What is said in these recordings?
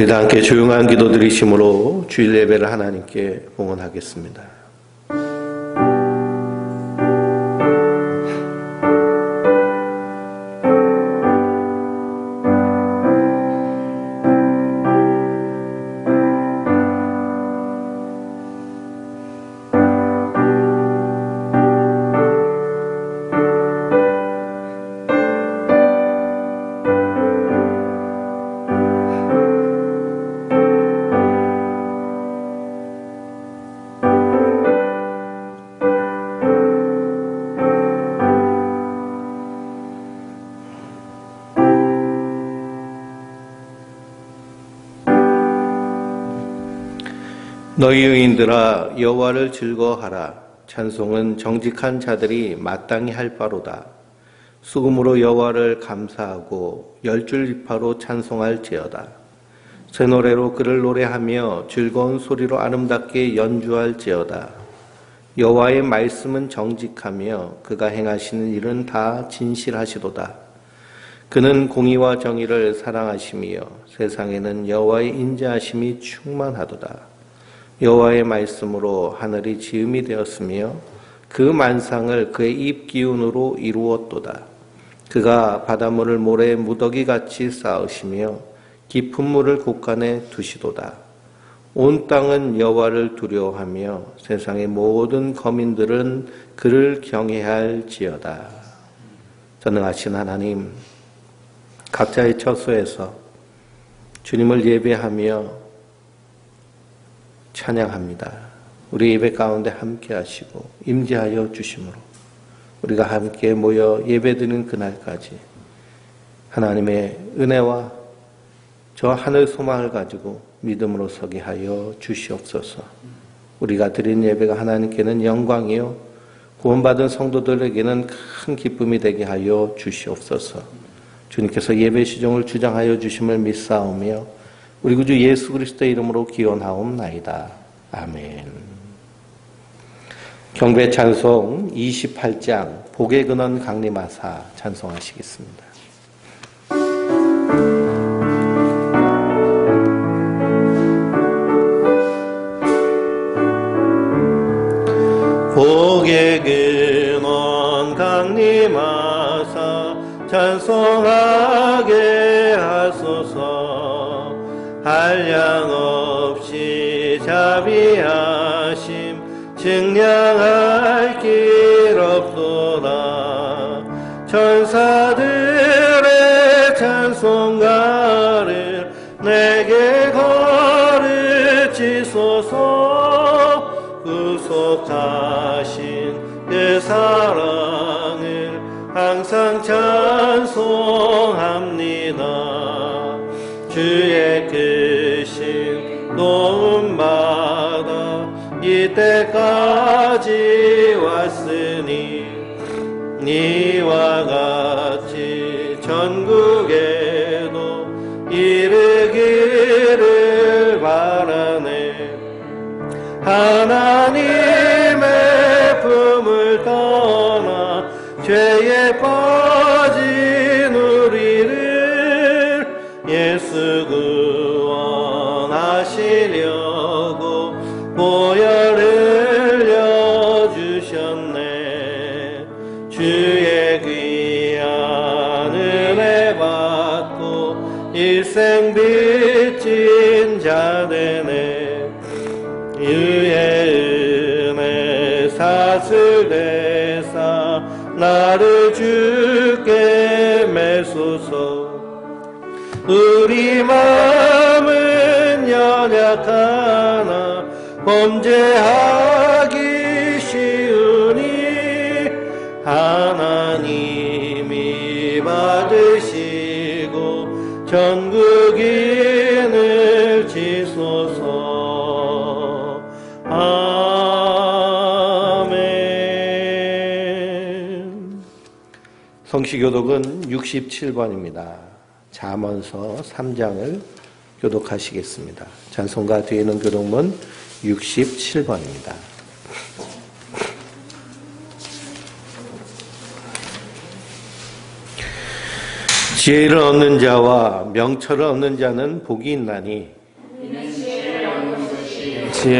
우리 다 함께 조용한 기도 드리심으로 주일 예배를 하나님께 봉헌하겠습니다. 너희 의인들아 여호와를 즐거워하라. 찬송은 정직한 자들이 마땅히 할 바로다. 수금으로 여호와를 감사하고 열줄지파로 찬송할지어다. 새 노래로 그를 노래하며 즐거운 소리로 아름답게 연주할지어다. 여호와의 말씀은 정직하며 그가 행하시는 일은 다 진실하시도다. 그는 공의와 정의를 사랑하시며 세상에는 여호와의 인자하심이 충만하도다. 여호와의 말씀으로 하늘이 지음이 되었으며 그 만상을 그의 입 기운으로 이루었도다. 그가 바닷물을 모래의 무더기같이 쌓으시며 깊은 물을 곳간에 두시도다. 온 땅은 여호와를 두려워하며 세상의 모든 거민들은 그를 경외할지어다. 전능하신 하나님, 각자의 처소에서 주님을 예배하며 찬양합니다. 우리 예배 가운데 함께 하시고 임재하여 주심으로 우리가 함께 모여 예배드리는 그날까지 하나님의 은혜와 저 하늘 소망을 가지고 믿음으로 서게 하여 주시옵소서. 우리가 드린 예배가 하나님께는 영광이요 구원받은 성도들에게는 큰 기쁨이 되게 하여 주시옵소서. 주님께서 예배 시종을 주장하여 주심을 믿사오며 우리 구주 예수 그리스도의 이름으로 기원하옵나이다. 아멘. 경배 찬송 28장 복의 근원 강림하사 찬송하시겠습니다. 복의 근원 강림하사 찬송하게 하소서. 한량없이 자비하심 증량할 길 없도다. 천사들의 찬송가를 내게 거르치소서. 구속하신 그 사랑을 항상 찬송합니다. 주의 크신 도움받아 이때까지 왔으니 이와 같이 전국에도 이르기를 바라네. 하나님의 품을 떠나 죄에 빠진 우리를 예수 구원하시려고 보혈 흘려주셨네. 주의 귀한 은혜 받고 일생 빚진 자 되네. 주의 은혜 사슬대사 나를 주께 매소서. 우리 마음은 연약하나 범죄하기 쉬우니 하나님이 받으시고 전국인을 지소서. 아멘. 성시교독은 67번입니다. 잠언서 3장을 교독하시겠습니다. 찬송가 뒤에는 교독문 67번입니다. 지혜를 얻는 자와 명철을 얻는 자는 복이 있나니 지혜를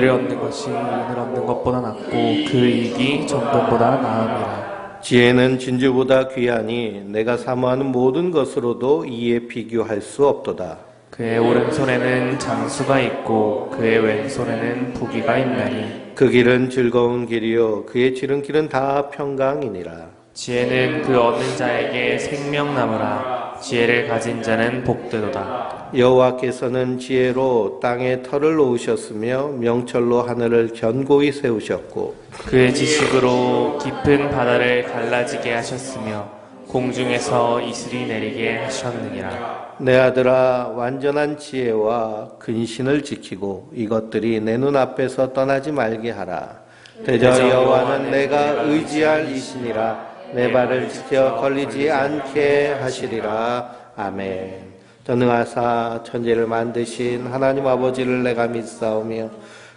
얻는 것이 이윤을 얻는 것보다 낫고 그 이익이 정금보다 나음이라. 지혜는 진주보다 귀하니 내가 사모하는 모든 것으로도 이에 비교할 수 없도다. 그의 오른손에는 장수가 있고 그의 왼손에는 부귀가 있나니 그 길은 즐거운 길이요 그의 지름길은 다 평강이니라. 지혜는 그 얻는 자에게 생명나무라. 지혜를 가진 자는 복되도다. 여호와께서는 지혜로 땅에 터를 놓으셨으며 명철로 하늘을 견고히 세우셨고 그의 지식으로 깊은 바다를 갈라지게 하셨으며 공중에서 이슬이 내리게 하셨느니라. 내 아들아 완전한 지혜와 근신을 지키고 이것들이 내 눈앞에서 떠나지 말게 하라. 대저 여호와는 내가 의지할 이시니라. 내 발을 지켜 걸리지 않게 하시리라. 아멘. 전능하사 천지를 만드신 하나님 아버지를 내가 믿사오며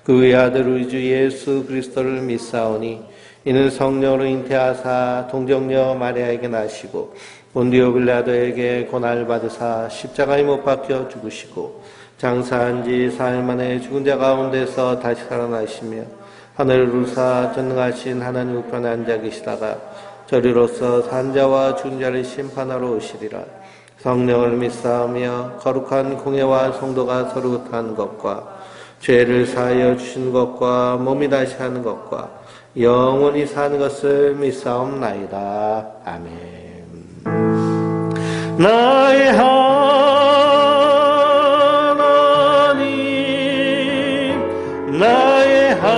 그의 아들 우리 주 예수 그리스도를 믿사오니 이는 성령으로 잉태하사 동정녀 마리아에게 나시고 본디오 빌라도에게 고난을 받으사 십자가에 못 박혀 죽으시고 장사한 지 사흘 만에 죽은 자 가운데서 다시 살아나시며 하늘을 우사 전능하신 하나님 우편에 앉아 계시다가 저리로서 산자와 죽은 자를 심판하러 오시리라. 성령을 믿사오며 거룩한 공예와 성도가 서로 한 것과 죄를 사하여 주신 것과 몸이 다시 하는 것과 영원히 사는 것을 믿사옵나이다. 아멘. 나의 하나님 나의 하나님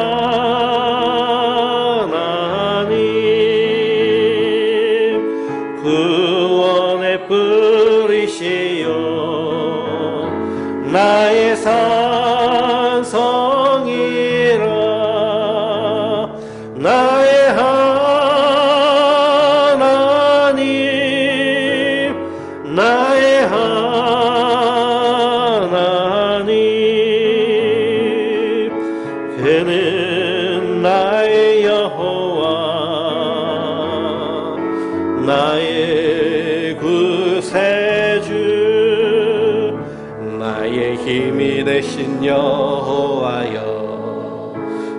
구원의 뿌리시여 나의 산성이라 나의 하나님 나의 하나님 그는 나의 여호와 나의 구세주 나의 힘이 되신 여호와여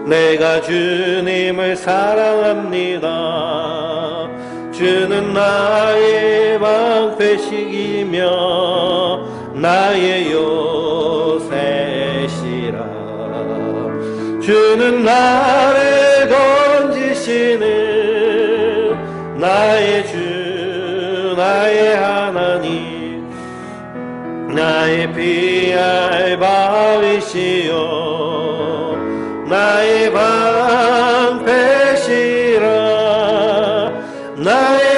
내가 주님을 사랑합니다. 주는 나의 방패시기며 나의 요새시라. 주는 나를 건지시는 나의 주 나의 하나님 나의 피할 바위시여 나의 방패시라 나의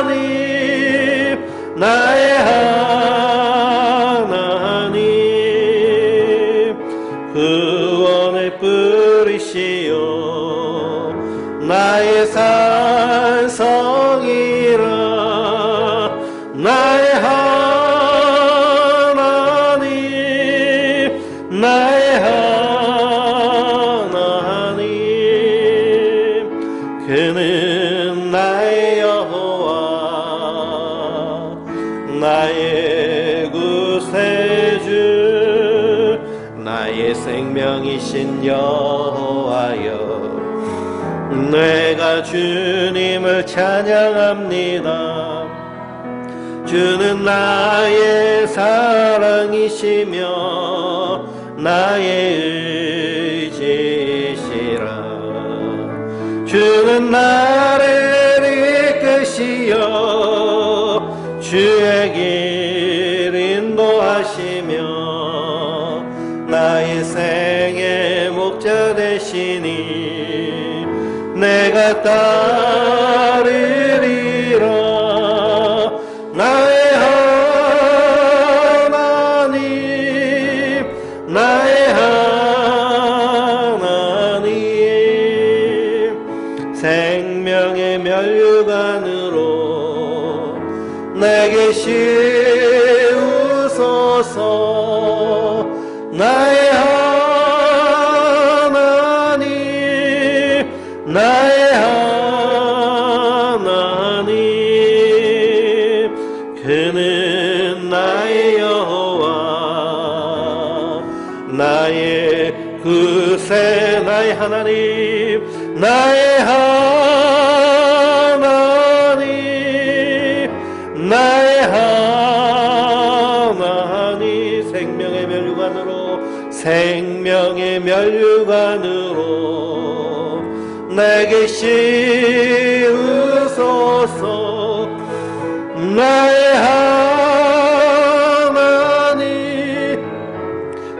하나님 나의 하나님 구원의 뿌리시여 나의 산성이라 나의 하나님 나의 하나님 그는 나의 여호와 나의 구세주 나의 생명이신 여호와여 내가 주님을 찬양합니다. 주는 나의 사랑이시며 나의 의지시라. 주는 나를 이끄시어 주의 길 인도하시며 나의 생의 목자 되시니 내가 따르리라. 나의 하나님 나의 하나님 생명의 면류관으로 내게 씌우소서. 나의 하나님 나의 하나님 나의 여호와 나의 그새 나의 하나님 나의 하나님 나의 하나님 생명의 멸류관으로 내게 씌우소서 나의 하나님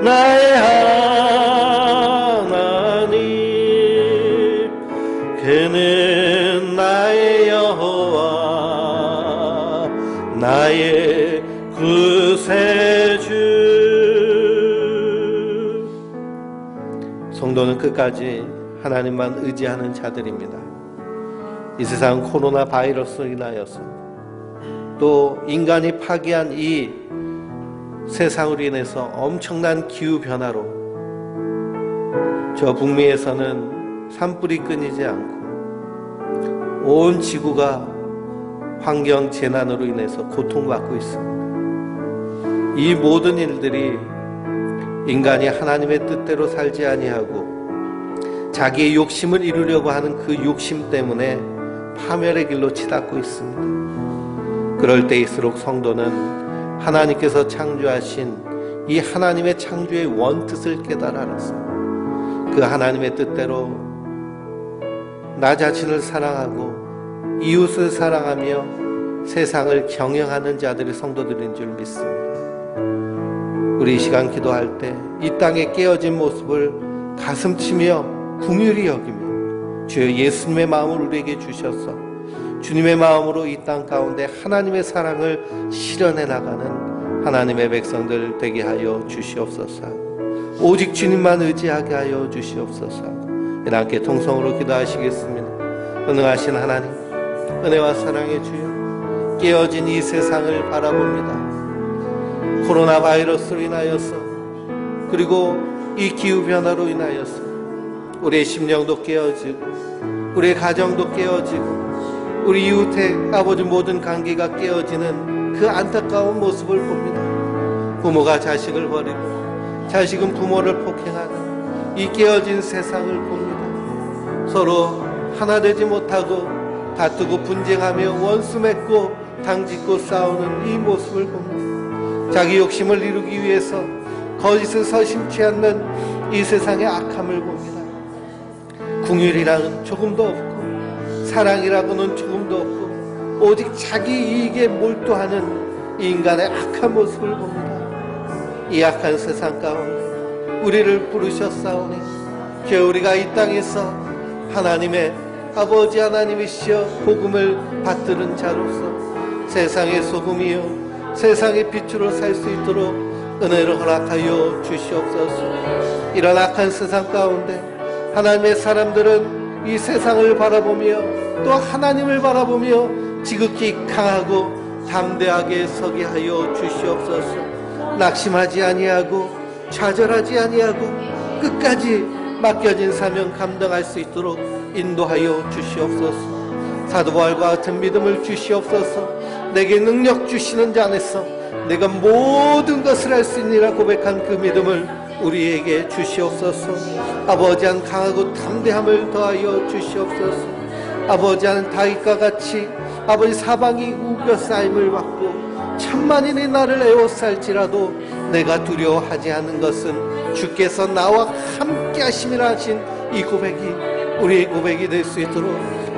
나의 하나님 그는 나의 여호와 나의 구세주. 성도는 끝까지 하나님만 의지하는 자들입니다. 이 세상 코로나 바이러스로 인하여서 또 인간이 파괴한 이 세상으로 인해서 엄청난 기후변화로 저 북미에서는 산불이 끊이지 않고 온 지구가 환경재난으로 인해서 고통받고 있습니다. 이 모든 일들이 인간이 하나님의 뜻대로 살지 아니하고 자기의 욕심을 이루려고 하는 그 욕심 때문에 파멸의 길로 치닫고 있습니다. 그럴 때일수록 성도는 하나님께서 창조하신 이 하나님의 창조의 원뜻을 깨달아 알아서 그 하나님의 뜻대로 나 자신을 사랑하고 이웃을 사랑하며 세상을 경영하는 자들이 성도들인 줄 믿습니다. 우리 이 시간 기도할 때 이 땅에 깨어진 모습을 가슴치며 긍휼히 여기며 주여 예수님의 마음을 우리에게 주셔서 주님의 마음으로 이 땅 가운데 하나님의 사랑을 실현해 나가는 하나님의 백성들 되게 하여 주시옵소서. 오직 주님만 의지하게 하여 주시옵소서. 함께 통성으로 기도하시겠습니다. 은혜하신 하나님, 은혜와 사랑의 주여, 깨어진 이 세상을 바라봅니다. 코로나 바이러스로 인하여서 그리고 이 기후변화로 인하여서 우리의 심령도 깨어지고 우리의 가정도 깨어지고 우리 이웃의 아버지 모든 관계가 깨어지는 그 안타까운 모습을 봅니다. 부모가 자식을 버리고 자식은 부모를 폭행하는 이 깨어진 세상을 봅니다. 서로 하나 되지 못하고 다투고 분쟁하며 원수 맺고 당짓고 싸우는 이 모습을 봅니다. 자기 욕심을 이루기 위해서 거짓을 서심치 않는 이 세상의 악함을 봅니다. 긍휼이라는 조금도 없고 사랑이라고는 조금도 없고 오직 자기 이익에 몰두하는 이 인간의 악한 모습을 봅니다. 이 악한 세상 가운데 우리를 부르셨사오니 주여 우리가 이 땅에서 하나님의 아버지 하나님이시여 복음을 받드는 자로서 세상의 소금이요 세상의 빛으로 살 수 있도록 은혜를 허락하여 주시옵소서. 이런 악한 세상 가운데 하나님의 사람들은 이 세상을 바라보며 또 하나님을 바라보며 지극히 강하고 담대하게 서게 하여 주시옵소서. 낙심하지 아니하고 좌절하지 아니하고 끝까지 맡겨진 사명 감당할 수 있도록 인도하여 주시옵소서. 사도 바울과 같은 믿음을 주시옵소서. 내게 능력 주시는 자 안에서 내가 모든 것을 할 수 있느니라 고백한 그 믿음을 우리에게 주시옵소서. 아버지한 강하고 담대함을 더하여 주시옵소서. 아버지한 다윗과 같이 아버지 사방이 우겨싸임을 받고 천만인이 나를 에워쌀지라도 내가 두려워하지 않는 것은 주께서 나와 함께 하심이라 하신 이 고백이 우리의 고백이 될 수 있도록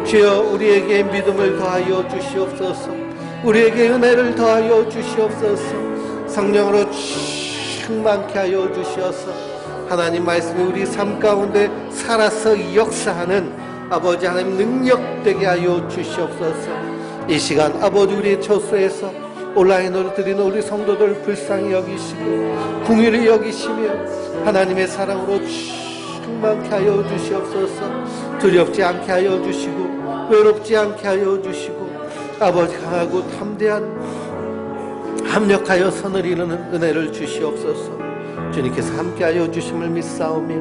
주여 우리에게 믿음을 더하여 주시옵소서. 우리에게 은혜를 더하여 주시옵소서. 성령으로 충만케 하여 주시어서 하나님 말씀이 우리 삶 가운데 살아서 역사하는 아버지 하나님 능력되게 하여 주시옵소서. 이 시간 아버지 우리의 처소에서 온라인으로 드리는 우리 성도들 불쌍히 여기시고 긍휼히 여기시며 하나님의 사랑으로 충만케 하여 주시옵소서. 두렵지 않게 하여 주시고 외롭지 않게 하여 주시고 아버지 강하고 담대한 합력하여 선을 이루는 은혜를 주시옵소서. 주님께서 함께하여 주심을 믿사오며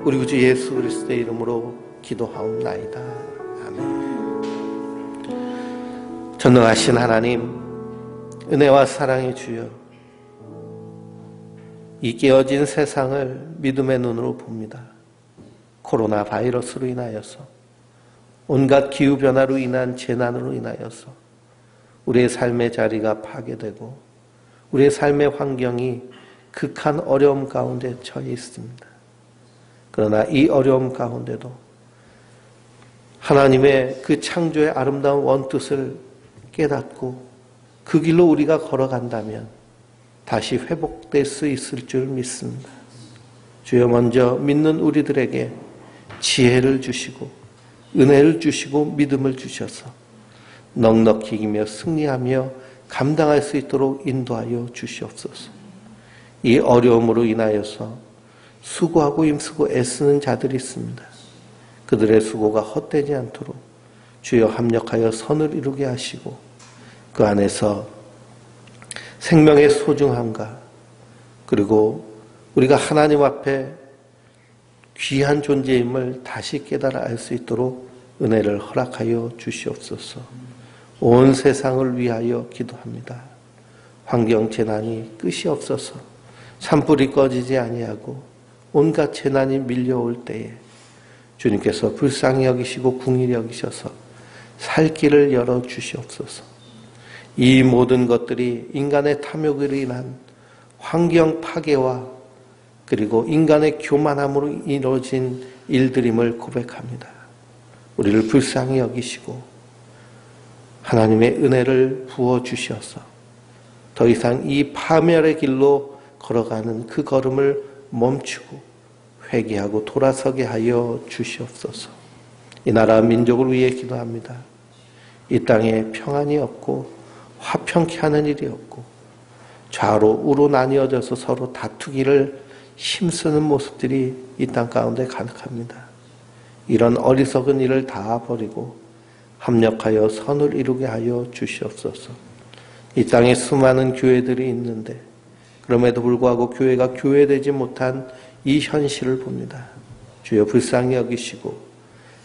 우리 구주 예수 그리스도의 이름으로 기도하옵나이다. 아멘. 전능하신 하나님, 은혜와 사랑의 주여, 이 깨어진 세상을 믿음의 눈으로 봅니다. 코로나 바이러스로 인하여서, 온갖 기후변화로 인한 재난으로 인하여서 우리의 삶의 자리가 파괴되고 우리의 삶의 환경이 극한 어려움 가운데 처해 있습니다. 그러나 이 어려움 가운데도 하나님의 그 창조의 아름다운 원뜻을 깨닫고 그 길로 우리가 걸어간다면 다시 회복될 수 있을 줄 믿습니다. 주여, 먼저 믿는 우리들에게 지혜를 주시고 은혜를 주시고 믿음을 주셔서 넉넉히 이기며 승리하며 감당할 수 있도록 인도하여 주시옵소서. 이 어려움으로 인하여서 수고하고 힘쓰고 애쓰는 자들이 있습니다. 그들의 수고가 헛되지 않도록 주여 합력하여 선을 이루게 하시고 그 안에서 생명의 소중함과 그리고 우리가 하나님 앞에 귀한 존재임을 다시 깨달아 알 수 있도록 은혜를 허락하여 주시옵소서. 온 세상을 위하여 기도합니다. 환경 재난이 끝이 없어서 산불이 꺼지지 아니하고 온갖 재난이 밀려올 때에 주님께서 불쌍히 여기시고 궁일히 여기셔서 살 길을 열어 주시옵소서. 이 모든 것들이 인간의 탐욕으로 인한 환경 파괴와 그리고 인간의 교만함으로 이루어진 일들임을 고백합니다. 우리를 불쌍히 여기시고 하나님의 은혜를 부어주셔서 더 이상 이 파멸의 길로 걸어가는 그 걸음을 멈추고 회개하고 돌아서게 하여 주시옵소서. 이 나라 민족을 위해 기도합니다. 이 땅에 평안이 없고 화평케 하는 일이 없고 좌로 우로 나뉘어져서 서로 다투기를 힘쓰는 모습들이 이 땅 가운데 가득합니다. 이런 어리석은 일을 다 버리고 합력하여 선을 이루게 하여 주시옵소서. 이 땅에 수많은 교회들이 있는데 그럼에도 불구하고 교회가 교회되지 못한 이 현실을 봅니다. 주여 불쌍히 여기시고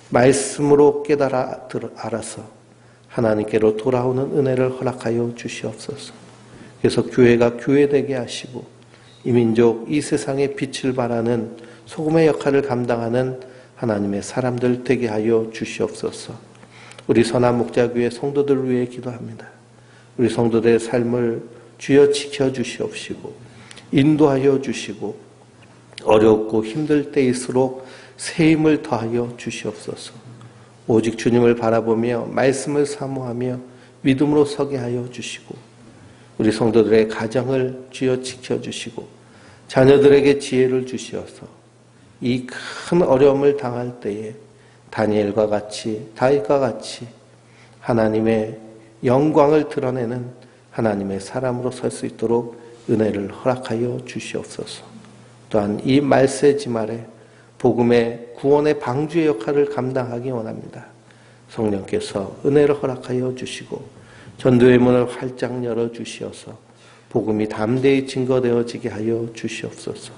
말씀으로 깨달아 알아서 하나님께로 돌아오는 은혜를 허락하여 주시옵소서. 그래서 교회가 교회되게 하시고 이 민족, 이 세상에 빛을 발하는 소금의 역할을 감당하는 하나님의 사람들 되게 하여 주시옵소서. 우리 선한 목자교회 성도들을 위해 기도합니다. 우리 성도들의 삶을 주여 지켜주시옵시고 인도하여 주시고 어렵고 힘들 때일수록 새 힘을 더하여 주시옵소서. 오직 주님을 바라보며 말씀을 사모하며 믿음으로 서게 하여 주시고 우리 성도들의 가정을 주여 지켜주시고 자녀들에게 지혜를 주시어서 이 큰 어려움을 당할 때에 다니엘과 같이 다윗과 같이 하나님의 영광을 드러내는 하나님의 사람으로 설 수 있도록 은혜를 허락하여 주시옵소서. 또한 이 말세지말에 복음의 구원의 방주의 역할을 감당하기 원합니다. 성령께서 은혜를 허락하여 주시고 전도의 문을 활짝 열어주시어서 복음이 담대히 증거되어지게 하여 주시옵소서.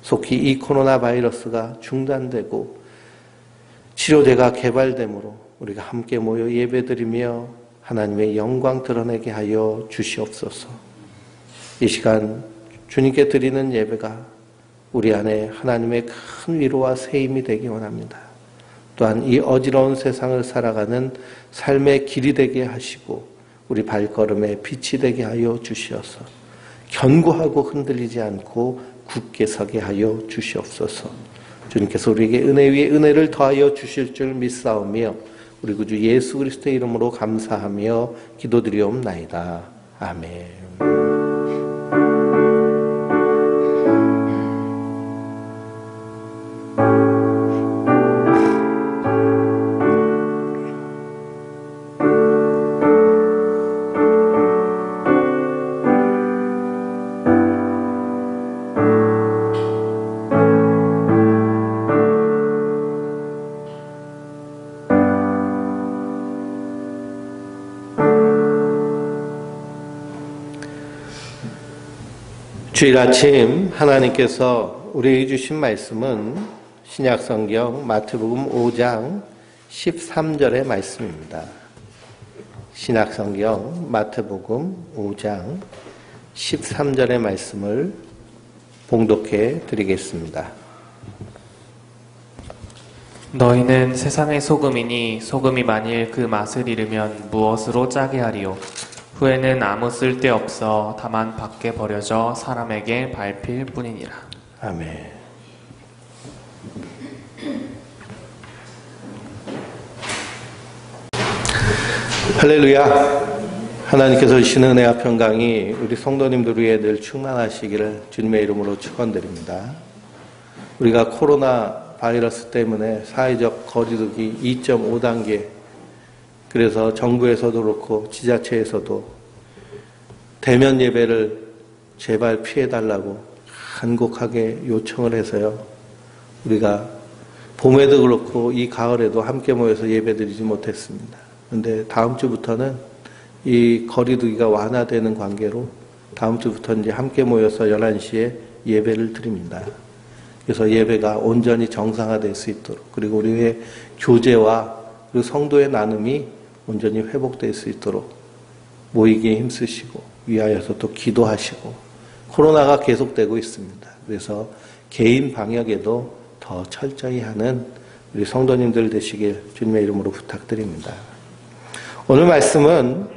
속히 이 코로나 바이러스가 중단되고 치료제가 개발되므로 우리가 함께 모여 예배드리며 하나님의 영광 드러내게 하여 주시옵소서. 이 시간 주님께 드리는 예배가 우리 안에 하나님의 큰 위로와 세임이 되기 원합니다. 또한 이 어지러운 세상을 살아가는 삶의 길이 되게 하시고 우리 발걸음에 빛이 되게 하여 주시어서 견고하고 흔들리지 않고 굳게 서게 하여 주시옵소서. 주님께서 우리에게 은혜 위에 은혜를 더하여 주실 줄 믿사오며 우리 구주 예수 그리스도의 이름으로 감사하며 기도드리옵나이다. 아멘. 주일 아침 하나님께서 우리에게 주신 말씀은 신약성경 마태복음 5장 13절의 말씀입니다. 신약성경 마태복음 5장 13절의 말씀을 봉독해 드리겠습니다. 너희는 세상의 소금이니 소금이 만일 그 맛을 잃으면 무엇으로 짜게 하리요? 후에는 아무 쓸데없어 다만 밖에 버려져 사람에게 밟힐 뿐이니라. 아멘. 할렐루야. 하나님께서 주시는 은혜와 평강이 우리 성도님들 위해 늘 충만하시기를 주님의 이름으로 축원드립니다. 우리가 코로나 바이러스 때문에 사회적 거리두기 2.5단계, 그래서 정부에서도 그렇고 지자체에서도 대면 예배를 제발 피해달라고 간곡하게 요청을 해서요, 우리가 봄에도 그렇고 이 가을에도 함께 모여서 예배드리지 못했습니다. 그런데 다음 주부터는 이 거리두기가 완화되는 관계로 다음 주부터 이제 함께 모여서 11시에 예배를 드립니다. 그래서 예배가 온전히 정상화될 수 있도록, 그리고 우리의 교제와 그 성도의 나눔이 온전히 회복될 수 있도록 모이기에 힘쓰시고 위하여서 또 기도하시고, 코로나가 계속되고 있습니다. 그래서 개인 방역에도 더 철저히 하는 우리 성도님들 되시길 주님의 이름으로 부탁드립니다. 오늘 말씀은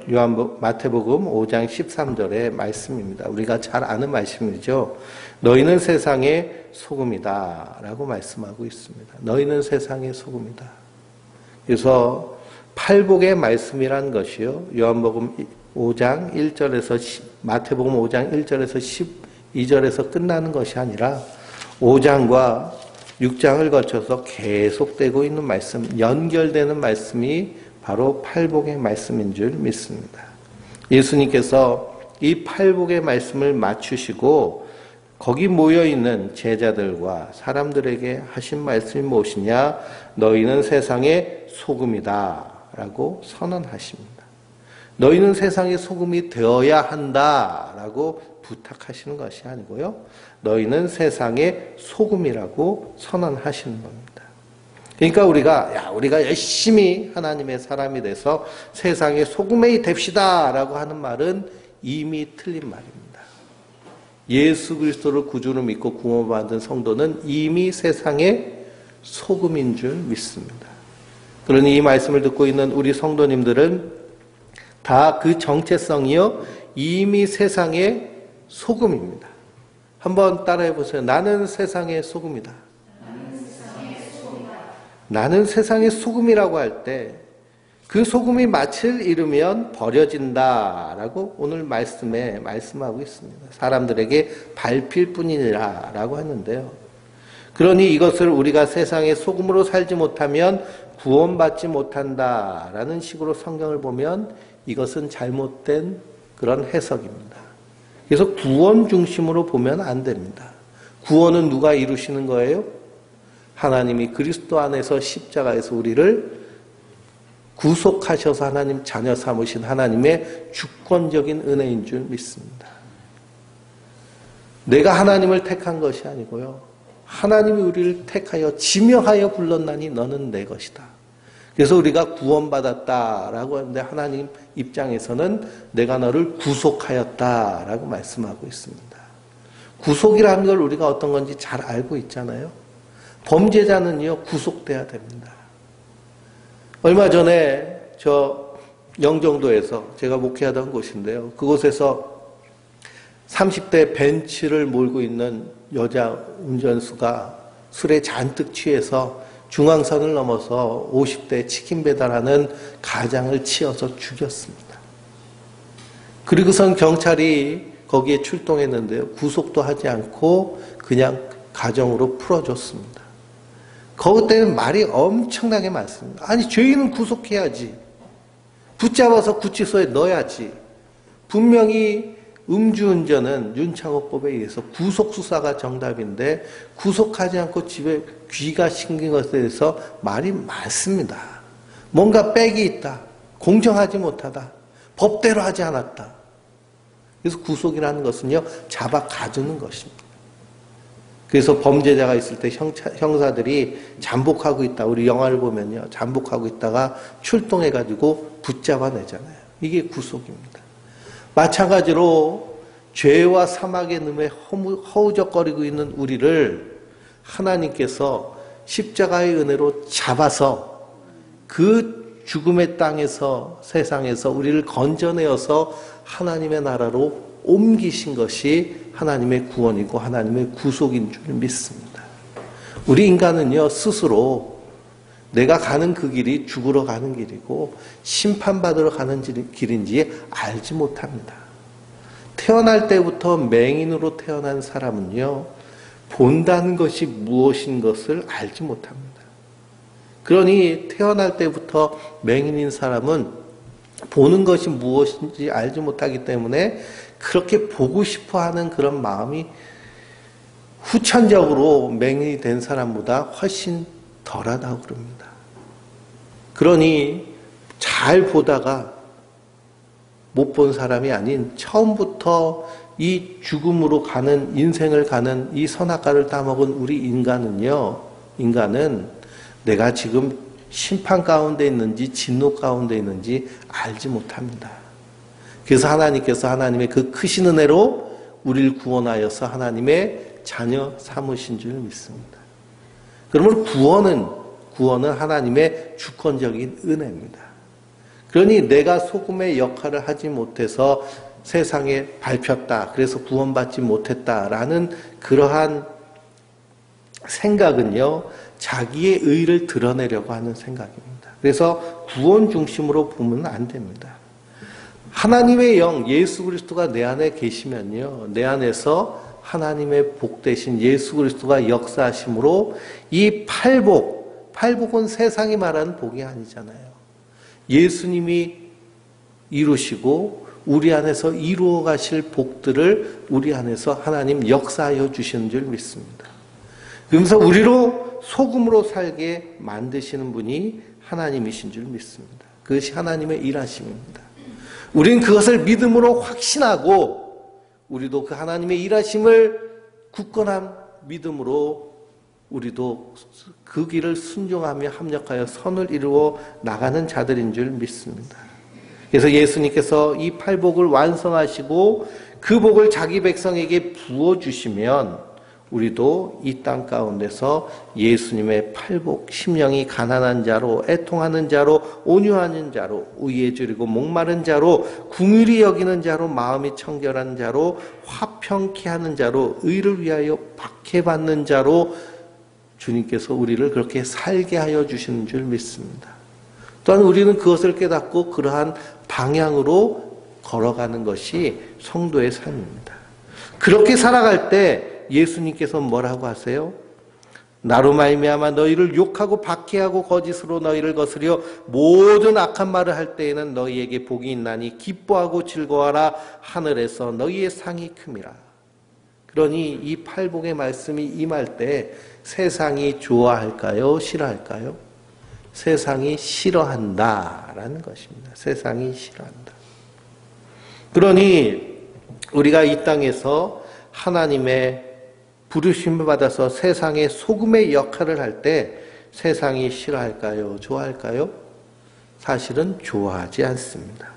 마태복음 5장 13절의 말씀입니다. 우리가 잘 아는 말씀이죠. 너희는 세상의 소금이다 라고 말씀하고 있습니다. 너희는 세상의 소금이다. 그래서 팔복의 말씀이란 것이요, 요한복음 5장 1절에서 마태복음 5장 1절에서 12절에서 끝나는 것이 아니라 5장과 6장을 거쳐서 계속되고 있는 말씀, 연결되는 말씀이 바로 팔복의 말씀인 줄 믿습니다. 예수님께서 이 팔복의 말씀을 맞추시고 거기 모여있는 제자들과 사람들에게 하신 말씀이 무엇이냐? 너희는 세상의 소금이다 라고 선언하십니다. 너희는 세상의 소금이 되어야 한다 라고 부탁하시는 것이 아니고요, 너희는 세상의 소금이라고 선언하시는 겁니다. 그러니까 우리가 열심히 하나님의 사람이 돼서 세상의 소금이 됩시다 라고 하는 말은 이미 틀린 말입니다. 예수 그리스도를 구주로 믿고 구원받은 성도는 이미 세상의 소금인 줄 믿습니다. 그러니 이 말씀을 듣고 있는 우리 성도님들은 다 그 정체성이요, 이미 세상의 소금입니다. 한번 따라해 보세요. 나는 세상의 소금이다. 나는 세상의 소금이라고 할 때 그 소금이 맛을 잃으면 버려진다라고 오늘 말씀에 말씀하고 있습니다. 사람들에게 밟힐 뿐이라 라고 했는데요. 그러니 이것을 우리가 세상의 소금으로 살지 못하면 구원받지 못한다라는 식으로 성경을 보면 이것은 잘못된 그런 해석입니다. 그래서 구원 중심으로 보면 안 됩니다. 구원은 누가 이루시는 거예요? 하나님이 그리스도 안에서 십자가에서 우리를 구속하셔서 하나님 자녀 삼으신 하나님의 주권적인 은혜인 줄 믿습니다. 내가 하나님을 택한 것이 아니고요, 하나님이 우리를 택하여 지명하여 불렀나니 너는 내 것이다. 그래서 우리가 구원받았다라고 하는데 하나님 입장에서는 내가 너를 구속하였다라고 말씀하고 있습니다. 구속이라는 걸 우리가 어떤 건지 잘 알고 있잖아요. 범죄자는요, 구속돼야 됩니다. 얼마 전에 저 영종도에서 제가 목회하던 곳인데요, 그곳에서 30대 벤츠를 몰고 있는 여자 운전수가 술에 잔뜩 취해서 중앙선을 넘어서 50대 치킨 배달하는 가장을 치어서 죽였습니다. 그리고선 경찰이 거기에 출동했는데요, 구속도 하지 않고 그냥 가정으로 풀어줬습니다. 거기 때문에 말이 엄청나게 많습니다. 아니, 죄인은 구속해야지. 붙잡아서 구치소에 넣어야지. 분명히 음주운전은 윤창호법에 의해서 구속수사가 정답인데 구속하지 않고 집에 귀가 신긴 것에 대해서 말이 많습니다. 뭔가 빽이 있다. 공정하지 못하다. 법대로 하지 않았다. 그래서 구속이라는 것은요, 잡아 가두는 것입니다. 그래서 범죄자가 있을 때 형사들이 잠복하고 있다. 우리 영화를 보면요, 잠복하고 있다가 출동해가지고 붙잡아내잖아요. 이게 구속입니다. 마찬가지로 죄와 사막의 늠에 허우적거리고 있는 우리를 하나님께서 십자가의 은혜로 잡아서 그 죽음의 땅에서 세상에서 우리를 건져내어서 하나님의 나라로 옮기신 것이 하나님의 구원이고 하나님의 구속인 줄 믿습니다. 우리 인간은요, 스스로 내가 가는 그 길이 죽으러 가는 길이고 심판받으러 가는 길인지 알지 못합니다. 태어날 때부터 맹인으로 태어난 사람은요, 본다는 것이 무엇인 것을 알지 못합니다. 그러니 태어날 때부터 맹인인 사람은 보는 것이 무엇인지 알지 못하기 때문에 그렇게 보고 싶어 하는 그런 마음이 후천적으로 맹인이 된 사람보다 훨씬 덜하다고 그럽니다. 그러니 잘 보다가 못 본 사람이 아닌 처음부터 이 죽음으로 가는 인생을 가는 이 선악과를 따먹은 우리 인간은 내가 지금 심판 가운데 있는지 진노 가운데 있는지 알지 못합니다. 그래서 하나님께서 하나님의 그 크신 은혜로 우리를 구원하여서 하나님의 자녀 삼으신 줄 믿습니다. 그러면 구원은 하나님의 주권적인 은혜입니다. 그러니 내가 소금의 역할을 하지 못해서 세상에 밟혔다, 그래서 구원받지 못했다라는 그러한 생각은요, 자기의 의를 드러내려고 하는 생각입니다. 그래서 구원 중심으로 보면 안 됩니다. 하나님의 영, 예수 그리스도가 내 안에 계시면요, 내 안에서 하나님의 복 대신 예수 그리스도가 역사하심으로 이 팔복은 세상이 말하는 복이 아니잖아요. 예수님이 이루시고 우리 안에서 이루어 가실 복들을 우리 안에서 하나님 역사하여 주시는 줄 믿습니다. 그러면서 우리로 소금으로 살게 만드시는 분이 하나님이신 줄 믿습니다. 그것이 하나님의 일하심입니다. 우리는 그것을 믿음으로 확신하고 우리도 그 하나님의 일하심을 굳건한 믿음으로 우리도 그 길을 순종하며 합력하여 선을 이루어 나가는 자들인 줄 믿습니다. 그래서 예수님께서 이 팔복을 완성하시고 그 복을 자기 백성에게 부어주시면 우리도 이 땅 가운데서 예수님의 팔복, 심령이 가난한 자로, 애통하는 자로, 온유하는 자로, 의에 줄이고 목마른 자로, 궁휼히 여기는 자로, 마음이 청결한 자로, 화평케 하는 자로, 의를 위하여 박해받는 자로 주님께서 우리를 그렇게 살게 하여 주시는 줄 믿습니다. 또한 우리는 그것을 깨닫고 그러한 방향으로 걸어가는 것이 성도의 삶입니다. 그렇게 살아갈 때 예수님께서 뭐라고 하세요? 나로 말미암아 너희를 욕하고 박해하고 거짓으로 너희를 거스려 모든 악한 말을 할 때에는 너희에게 복이 있나니 기뻐하고 즐거워하라. 하늘에서 너희의 상이 큼이라. 그러니 이 팔복의 말씀이 임할 때 세상이 좋아할까요? 싫어할까요? 세상이 싫어한다라는 것입니다. 세상이 싫어한다. 그러니 우리가 이 땅에서 하나님의 부르심을 받아서 세상의 소금의 역할을 할 때 세상이 싫어할까요? 좋아할까요? 사실은 좋아하지 않습니다.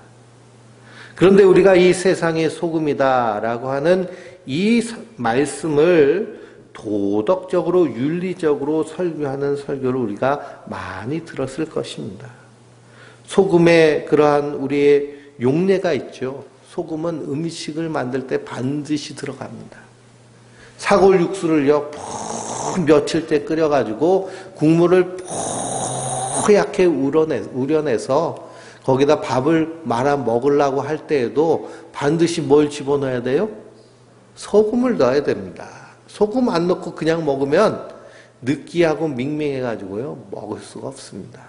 그런데 우리가 이 세상의 소금이다라고 하는 이 말씀을 도덕적으로 윤리적으로 설교하는 설교를 우리가 많이 들었을 것입니다. 소금에 그러한 우리의 용례가 있죠. 소금은 음식을 만들 때 반드시 들어갑니다. 사골 육수를요, 며칠째 끓여가지고 국물을 하얗게 우려내서 거기다 밥을 말아 먹으려고 할 때에도 반드시 뭘 집어넣어야 돼요? 소금을 넣어야 됩니다. 소금 안 넣고 그냥 먹으면 느끼하고 밍밍해가지고요, 먹을 수가 없습니다.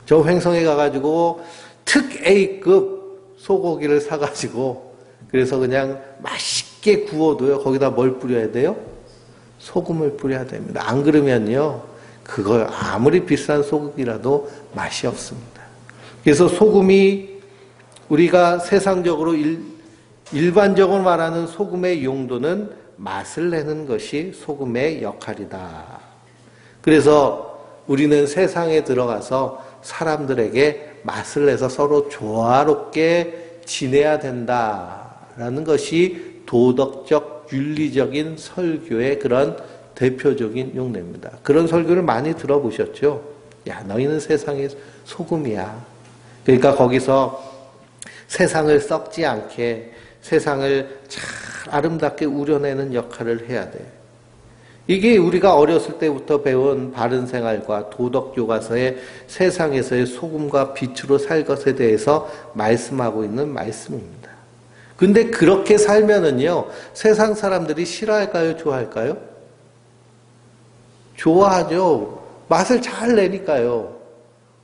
저 횡성에 가가지고 특 A급 소고기를 사가지고 그래서 그냥 맛있게 구워도요, 거기다 뭘 뿌려야 돼요? 소금을 뿌려야 됩니다. 안 그러면요, 그걸 아무리 비싼 소고기라도 맛이 없습니다. 그래서 소금이 우리가 세상적으로 일반적으로 말하는 소금의 용도는 맛을 내는 것이 소금의 역할이다. 그래서 우리는 세상에 들어가서 사람들에게 맛을 내서 서로 조화롭게 지내야 된다라는 것이 도덕적, 윤리적인 설교의 그런 대표적인 용례입니다. 그런 설교를 많이 들어보셨죠? 야, 너희는 세상의 소금이야. 그러니까 거기서 세상을 썩지 않게 세상을 잘 아름답게 우려내는 역할을 해야 돼. 이게 우리가 어렸을 때부터 배운 바른 생활과 도덕 교과서의 세상에서의 소금과 빛으로 살 것에 대해서 말씀하고 있는 말씀입니다. 근데 그렇게 살면은요, 세상 사람들이 싫어할까요? 좋아할까요? 좋아하죠. 맛을 잘 내니까요.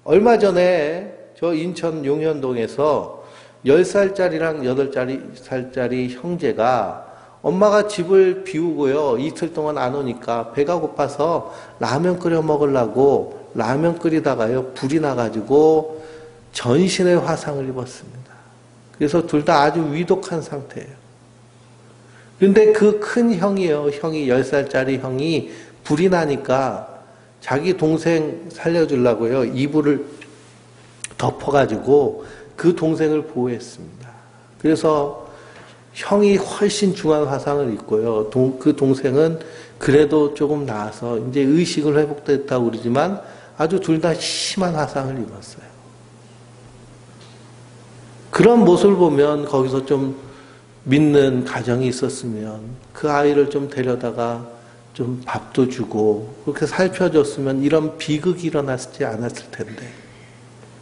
얼마 전에 저 인천 용현동에서 10살짜리랑 8살짜리 형제가 엄마가 집을 비우고요. 이틀 동안 안 오니까 배가 고파서 라면 끓여 먹으려고 라면 끓이다가요. 불이 나가지고 전신에 화상을 입었습니다. 그래서 둘 다 아주 위독한 상태예요. 근데 그 큰 형이요. 형이 10살짜리 형이 불이 나니까 자기 동생 살려주려고요. 이불을 덮어가지고 그 동생을 보호했습니다. 그래서 형이 훨씬 중한 화상을 입고요. 그 동생은 그래도 조금 나아서 이제 의식을 회복됐다고 그러지만 아주 둘 다 심한 화상을 입었어요. 그런 모습을 보면 거기서 좀 믿는 가정이 있었으면 그 아이를 좀 데려다가 좀 밥도 주고 그렇게 살펴줬으면 이런 비극이 일어났지 않았을 텐데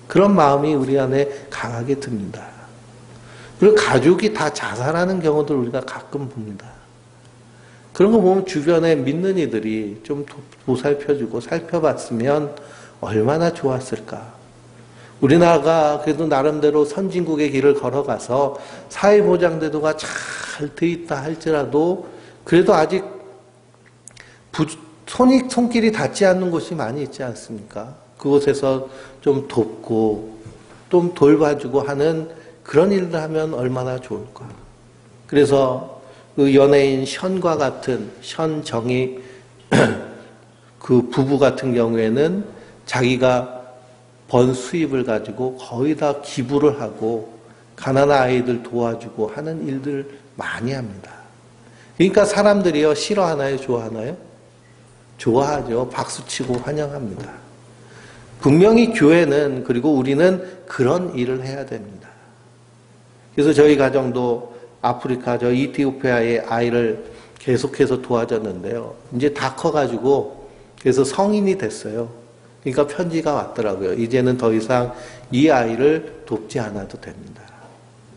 그런 마음이 우리 안에 강하게 듭니다. 그리고 가족이 다 자살하는 경우도 우리가 가끔 봅니다. 그런 거 보면 주변에 믿는 이들이 좀 보살펴주고 살펴봤으면 얼마나 좋았을까. 우리나라가 그래도 나름대로 선진국의 길을 걸어가서 사회보장제도가 잘 돼 있다 할지라도 그래도 아직 손길이 닿지 않는 곳이 많이 있지 않습니까? 그곳에서 좀 돕고 좀 돌봐주고 하는 그런 일을 하면 얼마나 좋을까. 그래서 그 연예인 션과 같은 션정이 그 부부 같은 경우에는 자기가 번 수입을 가지고 거의 다 기부를 하고 가난한 아이들 도와주고 하는 일들 많이 합니다. 그러니까 사람들이요 싫어하나요? 좋아하나요? 좋아하죠. 박수치고 환영합니다. 분명히 교회는 그리고 우리는 그런 일을 해야 됩니다. 그래서 저희 가정도 아프리카 저 이티오피아의 아이를 계속해서 도와줬는데요. 이제 다 커가지고 그래서 성인이 됐어요. 그러니까 편지가 왔더라고요. 이제는 더 이상 이 아이를 돕지 않아도 됩니다.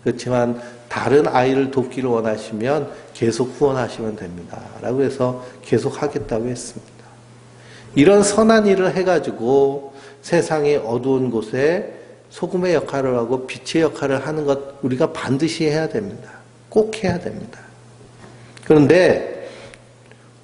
그렇지만 다른 아이를 돕기를 원하시면 계속 후원하시면 됩니다. 라고 해서 계속 하겠다고 했습니다. 이런 선한 일을 해가지고 세상의 어두운 곳에 소금의 역할을 하고 빛의 역할을 하는 것 우리가 반드시 해야 됩니다. 꼭 해야 됩니다. 그런데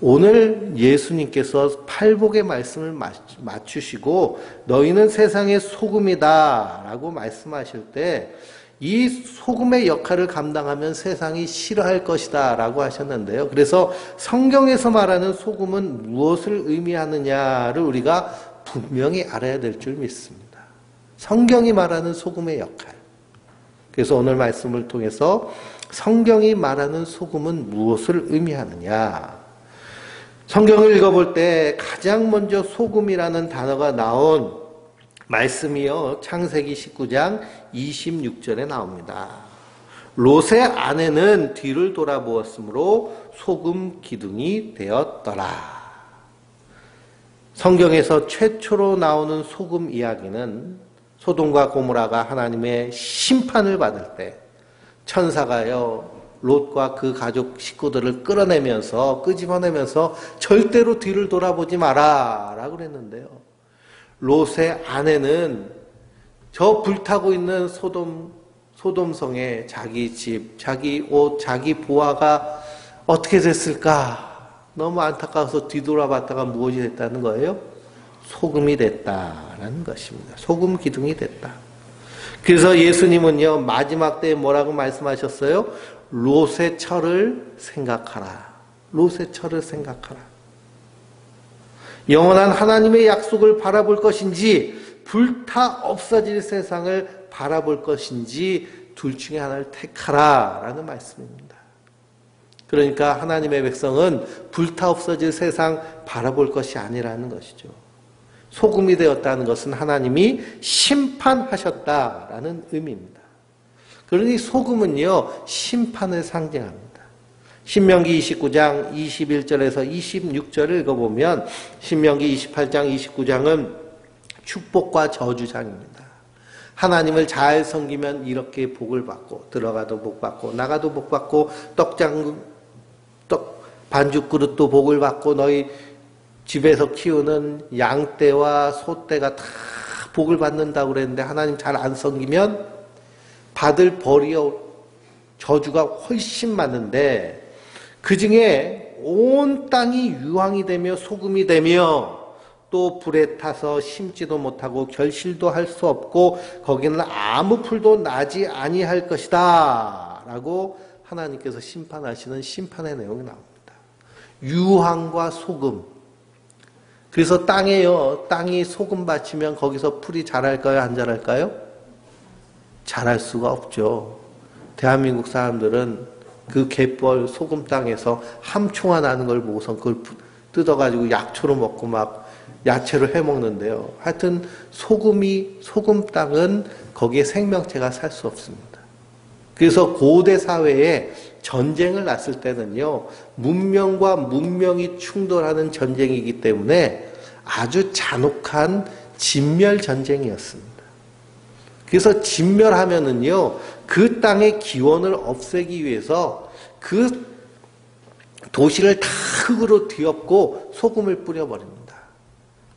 오늘 예수님께서 팔복의 말씀을 맞추시고 너희는 세상의 소금이다 라고 말씀하실 때 이 소금의 역할을 감당하면 세상이 싫어할 것이다 라고 하셨는데요. 그래서 성경에서 말하는 소금은 무엇을 의미하느냐를 우리가 분명히 알아야 될 줄 믿습니다. 성경이 말하는 소금의 역할. 그래서 오늘 말씀을 통해서 성경이 말하는 소금은 무엇을 의미하느냐. 성경을 읽어볼 때 가장 먼저 소금이라는 단어가 나온 말씀이요. 창세기 19장 26절에 나옵니다. 롯의 아내는 뒤를 돌아보았으므로 소금 기둥이 되었더라. 성경에서 최초로 나오는 소금 이야기는 소돔과 고모라가 하나님의 심판을 받을 때 천사가요. 롯과 그 가족 식구들을 끄집어내면서 절대로 뒤를 돌아보지 마라 라고 그랬는데요. 롯의 아내는 저 불타고 있는 소돔성에 자기 집, 자기 옷, 자기 보화가 어떻게 됐을까? 너무 안타까워서 뒤돌아봤다가 무엇이 됐다는 거예요? 소금이 됐다라는 것입니다. 소금 기둥이 됐다. 그래서 예수님은요, 마지막 때에 뭐라고 말씀하셨어요? 롯의 철을 생각하라. 롯의 철을 생각하라. 영원한 하나님의 약속을 바라볼 것인지 불타 없어질 세상을 바라볼 것인지 둘 중에 하나를 택하라 라는 말씀입니다. 그러니까 하나님의 백성은 불타 없어질 세상 바라볼 것이 아니라는 것이죠. 소금이 되었다는 것은 하나님이 심판하셨다라는 의미입니다. 그러니 소금은요, 심판을 상징합니다. 신명기 29장 21절에서 26절을 읽어보면 신명기 28장 29장은 축복과 저주장입니다. 하나님을 잘 섬기면 이렇게 복을 받고 들어가도 복 받고 나가도 복 받고 반죽 그릇도 복을 받고 너희 집에서 키우는 양떼와 소떼가 다 복을 받는다고 그랬는데 하나님 잘 안 섬기면 받을 벌이요 저주가 훨씬 많은데 그 중에 온 땅이 유황이 되며 소금이 되며 또 불에 타서 심지도 못하고 결실도 할 수 없고 거기는 아무 풀도 나지 아니할 것이다 라고 하나님께서 심판하시는 심판의 내용이 나옵니다. 유황과 소금. 그래서 땅이 소금 받치면 거기서 풀이 자랄까요? 안 자랄까요? 자랄 수가 없죠. 대한민국 사람들은 그 갯벌 소금 땅에서 함초가 나는 걸 보고선 그걸 뜯어가지고 약초로 먹고 막 야채로 해먹는데요. 하여튼 소금 땅은 거기에 생명체가 살 수 없습니다. 그래서 고대 사회에 전쟁을 났을 때는요, 문명과 문명이 충돌하는 전쟁이기 때문에 아주 잔혹한 진멸 전쟁이었습니다. 그래서 진멸하면은요, 그 땅의 기원을 없애기 위해서 그 도시를 다 흙으로 뒤엎고 소금을 뿌려버립니다.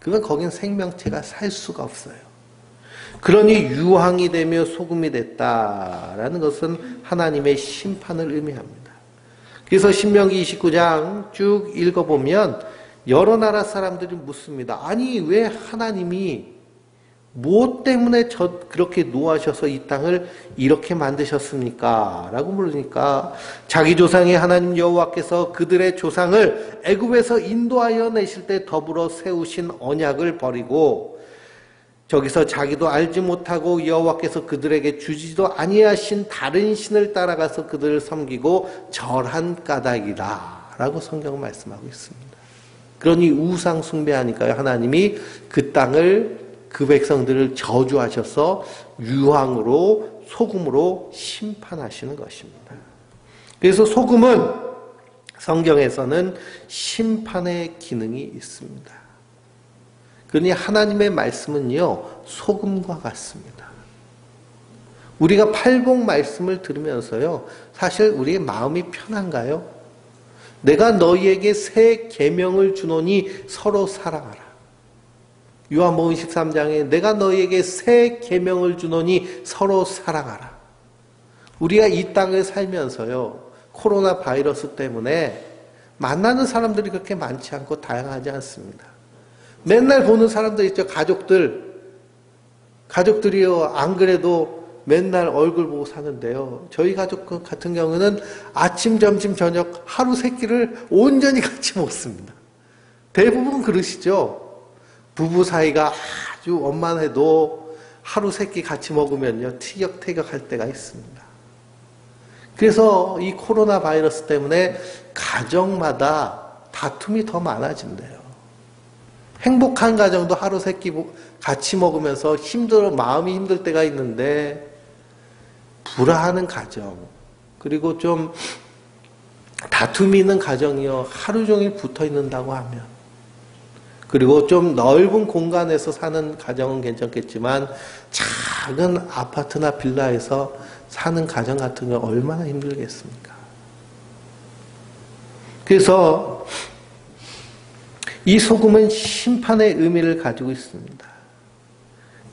그러면 거긴 생명체가 살 수가 없어요. 그러니 유황이 되며 소금이 됐다라는 것은 하나님의 심판을 의미합니다. 그래서 신명기 29장 쭉 읽어보면 여러 나라 사람들이 묻습니다. 아니 왜 하나님이 무엇 때문에 그렇게 노하셔서 이 땅을 이렇게 만드셨습니까? 라고 물으니까 자기 조상의 하나님 여호와께서 그들의 조상을 애굽에서 인도하여 내실 때 더불어 세우신 언약을 버리고 저기서 자기도 알지 못하고 여호와께서 그들에게 주지도 아니하신 다른 신을 따라가서 그들을 섬기고 절한 까닭이라 라고 성경은 말씀하고 있습니다. 그러니 우상 숭배하니까요, 하나님이 그 땅을 그 백성들을 저주하셔서 유황으로 소금으로 심판하시는 것입니다. 그래서 소금은 성경에서는 심판의 기능이 있습니다. 그러니 하나님의 말씀은요, 소금과 같습니다. 우리가 팔복 말씀을 들으면서요, 사실 우리의 마음이 편한가요? 내가 너희에게 새 계명을 주노니 서로 사랑하라. 요한복음 13장에 내가 너희에게 새 계명을 주노니 서로 사랑하라. 우리가 이 땅을 살면서요, 코로나 바이러스 때문에 만나는 사람들이 그렇게 많지 않고 다양하지 않습니다. 맨날 보는 사람들 있죠. 가족들이요, 안 그래도 맨날 얼굴 보고 사는데요. 저희 가족 같은 경우는 아침, 점심, 저녁 하루 세 끼를 온전히 같이 먹습니다. 대부분 그러시죠. 부부 사이가 아주 원만해도 하루 세 끼 같이 먹으면요, 티격태격할 때가 있습니다. 그래서 이 코로나 바이러스 때문에 가정마다 다툼이 더 많아진대요. 행복한 가정도 하루 세 끼 같이 먹으면서 마음이 힘들 때가 있는데, 불화하는 가정, 그리고 좀 다툼이 있는 가정이요, 하루 종일 붙어 있는다고 하면, 그리고 좀 넓은 공간에서 사는 가정은 괜찮겠지만 작은 아파트나 빌라에서 사는 가정 같은 경우 얼마나 힘들겠습니까? 그래서 이 소금은 심판의 의미를 가지고 있습니다.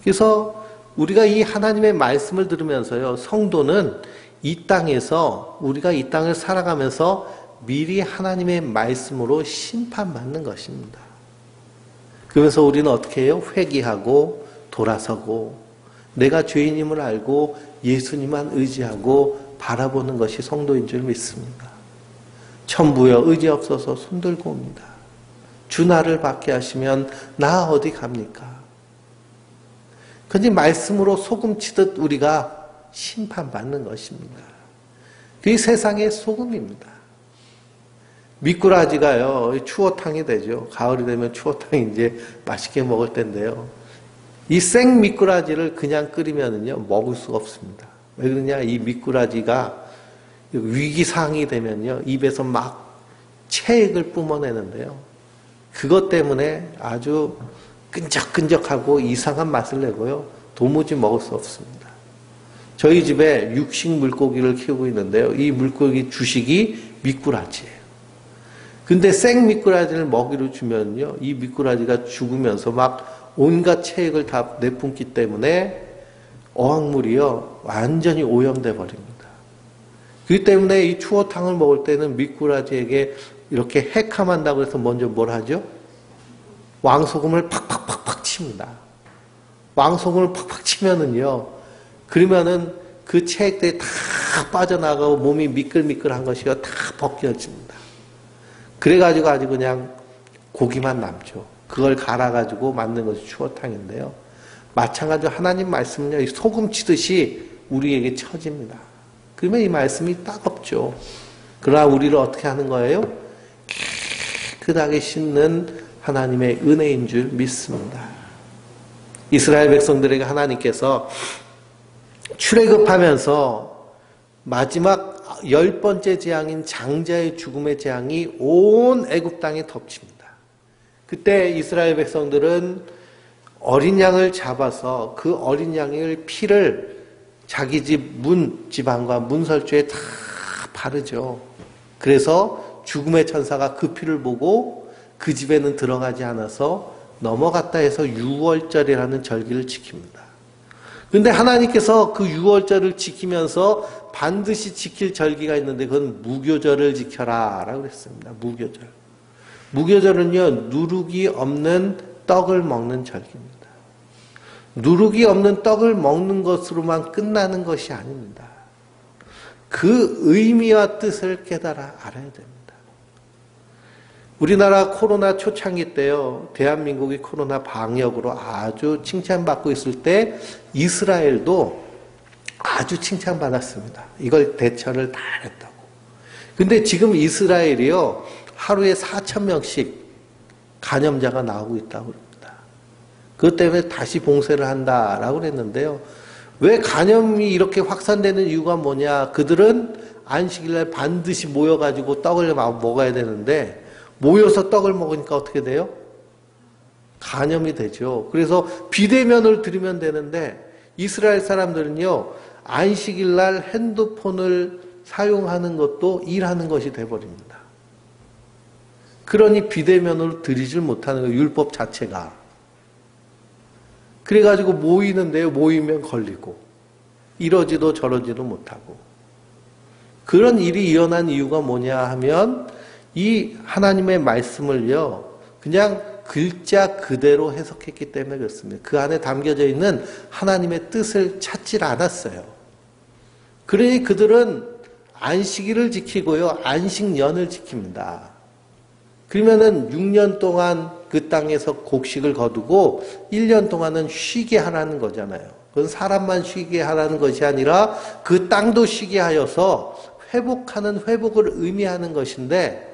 그래서 우리가 이 하나님의 말씀을 들으면서요, 성도는 이 땅에서 우리가 이 땅을 살아가면서 미리 하나님의 말씀으로 심판받는 것입니다. 그러면서 우리는 어떻게 해요? 회개하고 돌아서고 내가 죄인임을 알고 예수님만 의지하고 바라보는 것이 성도인 줄 믿습니다. 천부여 의지 없어서 손들고 옵니다. 주 나를 받게 하시면 나 어디 갑니까? 그런데 말씀으로 소금치듯 우리가 심판받는 것입니다. 그게 세상의 소금입니다. 미꾸라지가요, 추어탕이 되죠. 가을이 되면 추어탕이 이제 맛있게 먹을 텐데요. 이 생 미꾸라지를 그냥 끓이면은요, 먹을 수가 없습니다. 왜 그러냐, 이 미꾸라지가 위기상이 되면요, 입에서 막 체액을 뿜어내는데요. 그것 때문에 아주 끈적끈적하고 이상한 맛을 내고요, 도무지 먹을 수 없습니다. 저희 집에 육식 물고기를 키우고 있는데요. 이 물고기 주식이 미꾸라지예요. 근데 생 미꾸라지를 먹이로 주면요, 이 미꾸라지가 죽으면서 막 온갖 체액을 다 내뿜기 때문에 어항물이요, 완전히 오염돼 버립니다. 그렇기 때문에 이 추어탕을 먹을 때는 미꾸라지에게 이렇게 해감한다고 해서 먼저 뭘 하죠? 왕소금을 팍팍팍팍 칩니다. 왕소금을 팍팍 치면은요, 그러면은 그 체액들이 다 빠져나가고 몸이 미끌미끌한 것이요, 다 벗겨집니다. 그래가지고 아주 그냥 고기만 남죠. 그걸 갈아가지고 만든 것이 추어탕인데요. 마찬가지로 하나님 말씀은요, 소금 치듯이 우리에게 쳐집니다. 그러면 이 말씀이 따갑죠. 그러나 우리를 어떻게 하는 거예요? 깨끗하게 씻는 하나님의 은혜인 줄 믿습니다. 이스라엘 백성들에게 하나님께서 출애굽하면서 마지막 10번째 재앙인 장자의 죽음의 재앙이 온 애굽 땅에 덮칩니다. 그때 이스라엘 백성들은 어린 양을 잡아서 그 어린 양의 피를 자기 집 문 지방과 문설주에 다 바르죠. 그래서 죽음의 천사가 그 피를 보고 그 집에는 들어가지 않아서 넘어갔다 해서 유월절이라는 절기를 지킵니다. 그런데 하나님께서 그 유월절을 지키면서 반드시 지킬 절기가 있는데 그건 무교절을 지켜라 라고 했습니다. 무교절. 무교절은요, 누룩이 없는 떡을 먹는 절기입니다. 누룩이 없는 떡을 먹는 것으로만 끝나는 것이 아닙니다. 그 의미와 뜻을 깨달아 알아야 됩니다. 우리나라 코로나 초창기 때요, 대한민국이 코로나 방역으로 아주 칭찬받고 있을 때 이스라엘도 아주 칭찬받았습니다. 이걸 대처를 다 했다고. 근데 지금 이스라엘이요, 하루에 4,000명씩 감염자가 나오고 있다고 그럽니다. 그것 때문에 다시 봉쇄를 한다라고 그랬는데요. 왜 감염이 이렇게 확산되는 이유가 뭐냐? 그들은 안식일날 반드시 모여가지고 떡을 먹어야 되는데 모여서 떡을 먹으니까 어떻게 돼요? 감염이 되죠. 그래서 비대면을 드리면 되는데 이스라엘 사람들은요, 안식일날 핸드폰을 사용하는 것도 일하는 것이 돼버립니다. 그러니 비대면으로 드리질 못하는 거예요, 율법 자체가. 그래가지고 모이는데요, 모이면 걸리고 이러지도 저러지도 못하고. 그런 일이 일어난 이유가 뭐냐 하면 이 하나님의 말씀을요, 그냥 글자 그대로 해석했기 때문에 그렇습니다. 그 안에 담겨져 있는 하나님의 뜻을 찾질 않았어요. 그러니 그들은 안식일을 지키고요, 안식년을 지킵니다. 그러면은 6년 동안 그 땅에서 곡식을 거두고 1년 동안은 쉬게 하라는 거잖아요. 그건 사람만 쉬게 하라는 것이 아니라 그 땅도 쉬게 하여서 회복하는 회복을 의미하는 것인데,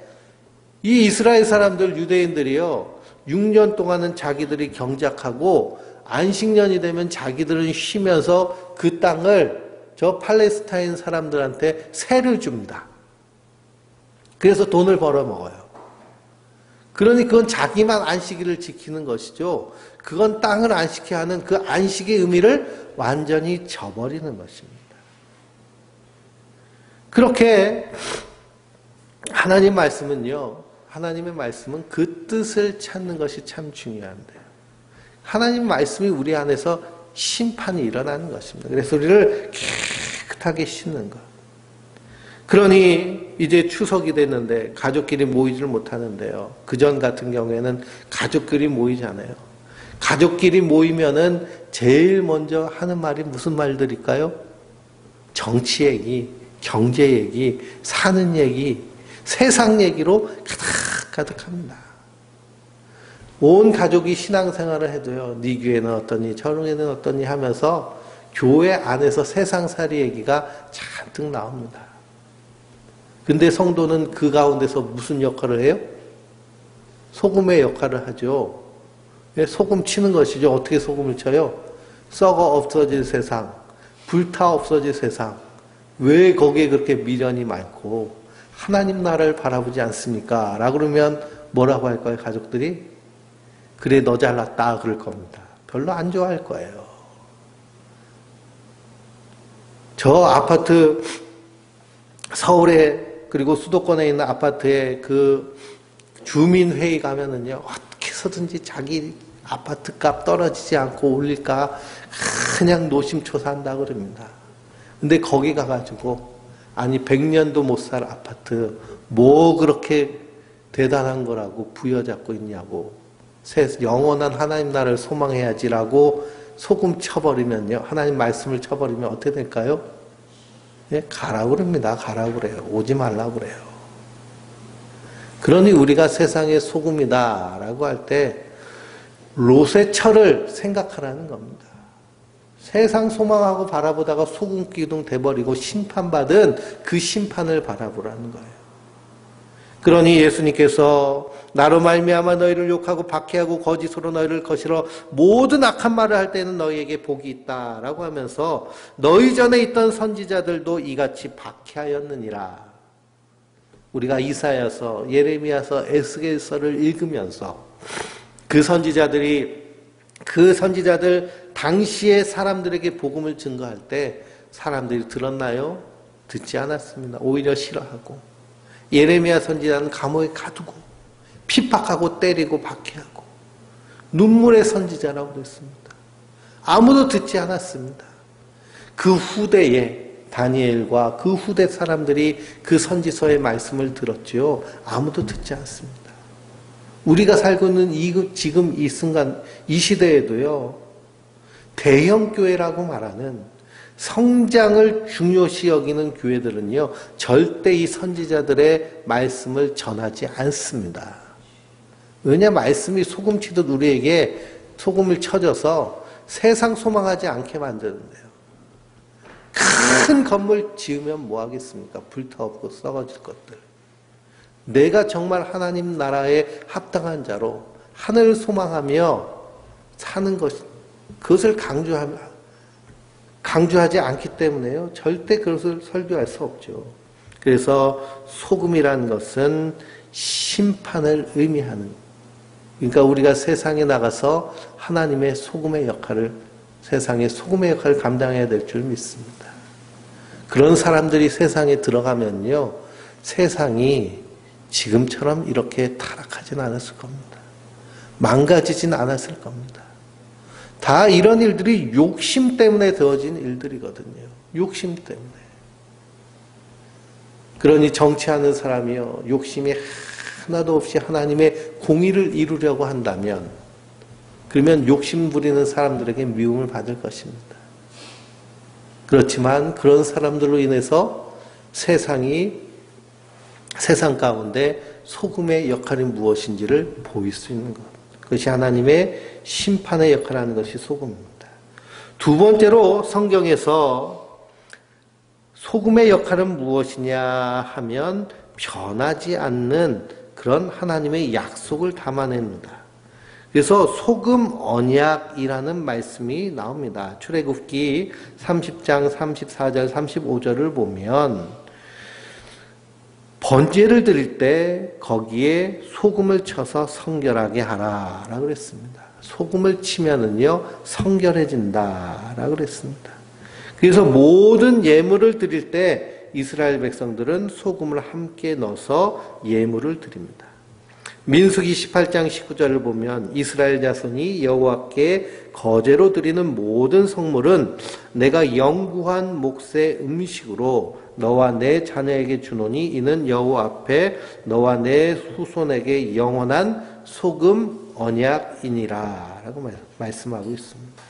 이 이스라엘 사람들, 유대인들이요, 6년 동안은 자기들이 경작하고 안식년이 되면 자기들은 쉬면서 그 땅을 저 팔레스타인 사람들한테 세를 줍니다. 그래서 돈을 벌어 먹어요. 그러니 그건 자기만 안식일을 지키는 것이죠. 그건 땅을 안식케 하는 그 안식의 의미를 완전히 저버리는 것입니다. 그렇게 하나님의 말씀은 그 뜻을 찾는 것이 참 중요한데요. 하나님 말씀이 우리 안에서 심판이 일어나는 것입니다. 그래서 우리를 깨끗하게 씻는 것. 그러니 이제 추석이 됐는데 가족끼리 모이질 못하는데요. 그전 같은 경우에는 가족끼리 모이잖아요. 가족끼리 모이면은 제일 먼저 하는 말이 무슨 말들일까요? 정치 얘기, 경제 얘기, 사는 얘기, 세상 얘기로 가득합니다. 온 가족이 신앙생활을 해도요, 네 교회는 어떠니 저 교회는 어떠니 하면서 교회 안에서 세상살이 얘기가 잔뜩 나옵니다. 근데 성도는 그 가운데서 무슨 역할을 해요? 소금의 역할을 하죠. 소금 치는 것이죠. 어떻게 소금을 쳐요? 썩어 없어질 세상, 불타 없어질 세상. 왜 거기에 그렇게 미련이 많고 하나님 나라를 바라보지 않습니까? 라고 그러면 뭐라고 할 거예요, 가족들이? 그래, 너 잘났다 그럴 겁니다. 별로 안 좋아할 거예요. 저 아파트, 서울에 그리고 수도권에 있는 아파트에 그 주민회의 가면은요, 어떻게 해서든지 자기 아파트 값 떨어지지 않고 올릴까 그냥 노심초사한다 그럽니다. 근데 거기 가가지고 아니 100년도 못 살 아파트 뭐 그렇게 대단한 거라고 부여잡고 있냐고, 영원한 하나님 나라를 소망해야지라고 소금 쳐버리면요, 하나님 말씀을 쳐버리면 어떻게 될까요? 예, 가라고 그럽니다. 가라고 그래요. 오지 말라고 그래요. 그러니 우리가 세상의 소금이다라고 할 때 롯의 철을 생각하라는 겁니다. 세상 소망하고 바라보다가 소금 기둥 돼버리고 심판받은 그 심판을 바라보라는 거예요. 그러니 예수님께서 나로 말미암아 너희를 욕하고 박해하고 거짓으로 너희를 거스러 모든 악한 말을 할 때는 너희에게 복이 있다라고 하면서 너희 전에 있던 선지자들도 이같이 박해하였느니라. 우리가 이사야서, 예레미야서, 에스겔서를 읽으면서 그 선지자들 당시에 사람들에게 복음을 증거할 때 사람들이 들었나요? 듣지 않았습니다. 오히려 싫어하고, 예레미야 선지자는 감옥에 가두고 핍박하고 때리고 박해하고 눈물의 선지자라고 그랬습니다. 아무도 듣지 않았습니다. 그 후대에 다니엘과 그 후대 사람들이 그 선지서의 말씀을 들었지요. 아무도 듣지 않습니다. 우리가 살고 있는 지금 이 순간, 이 시대에도요, 대형 교회라고 말하는 성장을 중요시 여기는 교회들은요, 절대 이 선지자들의 말씀을 전하지 않습니다. 왜냐, 말씀이 소금 치듯 우리에게 소금을 쳐줘서 세상 소망하지 않게 만드는데요. 큰 건물 지으면 뭐 하겠습니까? 불타없고 썩어질 것들. 내가 정말 하나님 나라에 합당한 자로 하늘을 소망하며 사는 것, 그것을 강조하지 않기 때문에요, 절대 그것을 설교할 수 없죠. 그래서 소금이라는 것은 심판을 의미하는, 그러니까 우리가 세상에 나가서 하나님의 소금의 역할을, 세상의 소금의 역할을 감당해야 될 줄 믿습니다. 그런 사람들이 세상에 들어가면요, 세상이 지금처럼 이렇게 타락하진 않았을 겁니다. 망가지진 않았을 겁니다. 다 이런 일들이 욕심 때문에 되어진 일들이거든요. 욕심 때문에. 그러니 정치하는 사람이요, 욕심이 하나도 없이 하나님의 공의를 이루려고 한다면, 그러면 욕심 부리는 사람들에게 미움을 받을 것입니다. 그렇지만 그런 사람들로 인해서 세상 가운데 소금의 역할이 무엇인지를 보일 수 있는 것. 그것이 하나님의 심판의 역할을 하는 것이 소금입니다. 두 번째로 성경에서 소금의 역할은 무엇이냐 하면 변하지 않는 그런 하나님의 약속을 담아냅니다. 그래서 소금 언약이라는 말씀이 나옵니다. 출애굽기 30장 34절 35절을 보면 번제를 드릴 때 거기에 소금을 쳐서 성결하게 하라 라고 그랬습니다. 소금을 치면은요, 성결해진다 라고 그랬습니다. 그래서 모든 예물을 드릴 때 이스라엘 백성들은 소금을 함께 넣어서 예물을 드립니다. 민수기 18장 19절을 보면 이스라엘 자손이 여호와께 거제로 드리는 모든 성물은 내가 영구한 몫의 음식으로 너와 내 자녀에게 주노니 이는 여호와 앞에 너와 내 후손에게 영원한 소금 언약이니라 라고 말씀하고 있습니다.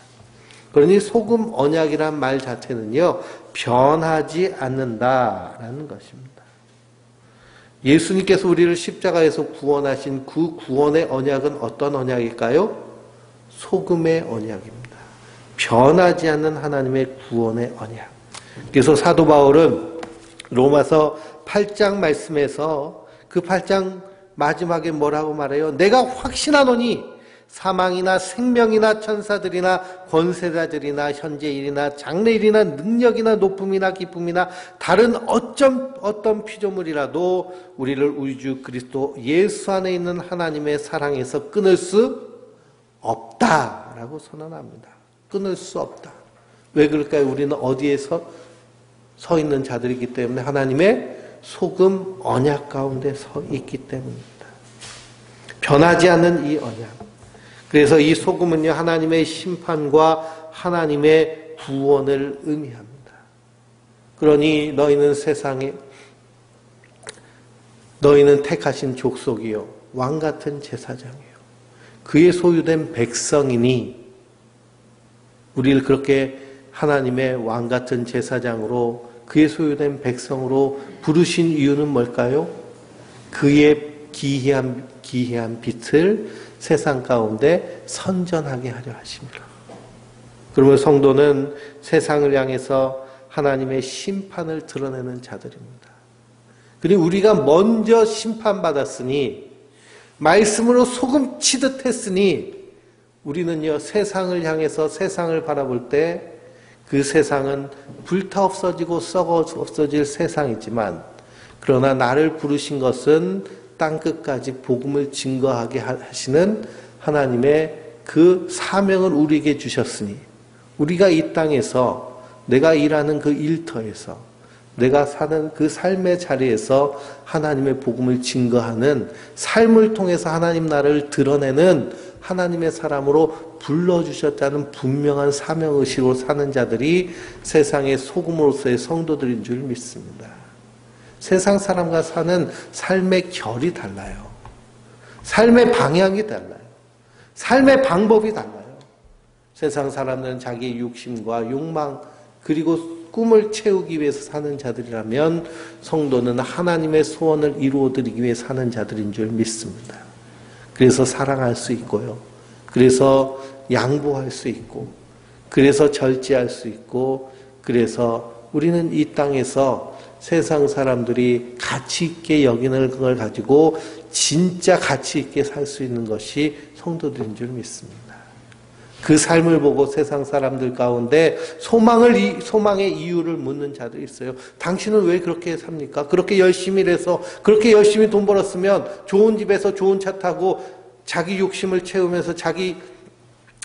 그러니 소금 언약이란 말 자체는요, 변하지 않는다라는 것입니다. 예수님께서 우리를 십자가에서 구원하신 그 구원의 언약은 어떤 언약일까요? 소금의 언약입니다. 변하지 않는 하나님의 구원의 언약. 그래서 사도 바울은 로마서 8장 말씀에서 그 8장 마지막에 뭐라고 말해요? 내가 확신하노니 사망이나 생명이나 천사들이나 권세자들이나 현재일이나 장래일이나 능력이나 높음이나 기쁨이나 다른 어떤 피조물이라도 우리를 우리 주 그리스도 예수 안에 있는 하나님의 사랑에서 끊을 수 없다라고 선언합니다. 끊을 수 없다. 왜 그럴까요? 우리는 어디에 서 있는 자들이기 때문에 하나님의 소금 언약 가운데 서 있기 때문입니다. 변하지 않는 이 언약. 그래서 이 소금은요, 하나님의 심판과 하나님의 구원을 의미합니다. 그러니 너희는 택하신 족속이요, 왕같은 제사장이요, 그의 소유된 백성이니, 우리를 그렇게 하나님의 왕같은 제사장으로 그의 소유된 백성으로 부르신 이유는 뭘까요? 그의 기이한 빛을 세상 가운데 선전하게 하려 하십니다. 그러면 성도는 세상을 향해서 하나님의 심판을 드러내는 자들입니다. 그리고 우리가 먼저 심판받았으니, 말씀으로 소금 치듯 했으니, 우리는요, 세상을 향해서 세상을 바라볼 때 그 세상은 불타 없어지고 썩어 없어질 세상이지만, 그러나 나를 부르신 것은 땅끝까지 복음을 증거하게 하시는 하나님의 그 사명을 우리에게 주셨으니, 우리가 이 땅에서 내가 일하는 그 일터에서 내가 사는 그 삶의 자리에서 하나님의 복음을 증거하는 삶을 통해서 하나님 나라를 드러내는 하나님의 사람으로 불러주셨다는 분명한 사명의식으로 사는 자들이 세상의 소금으로서의 성도들인 줄 믿습니다. 세상 사람과 사는 삶의 결이 달라요. 삶의 방향이 달라요. 삶의 방법이 달라요. 세상 사람들은 자기의 욕심과 욕망 그리고 꿈을 채우기 위해서 사는 자들이라면, 성도는 하나님의 소원을 이루어드리기 위해 사는 자들인 줄 믿습니다. 그래서 사랑할 수 있고요, 그래서 양보할 수 있고, 그래서 절제할 수 있고, 그래서 우리는 이 땅에서 세상 사람들이 가치 있게 여기는 걸 가지고 진짜 가치 있게 살 수 있는 것이 성도들인 줄 믿습니다. 그 삶을 보고 세상 사람들 가운데 소망의 이유를 묻는 자들이 있어요. 당신은 왜 그렇게 삽니까? 그렇게 열심히 일해서, 그렇게 열심히 돈 벌었으면 좋은 집에서 좋은 차 타고 자기 욕심을 채우면서 자기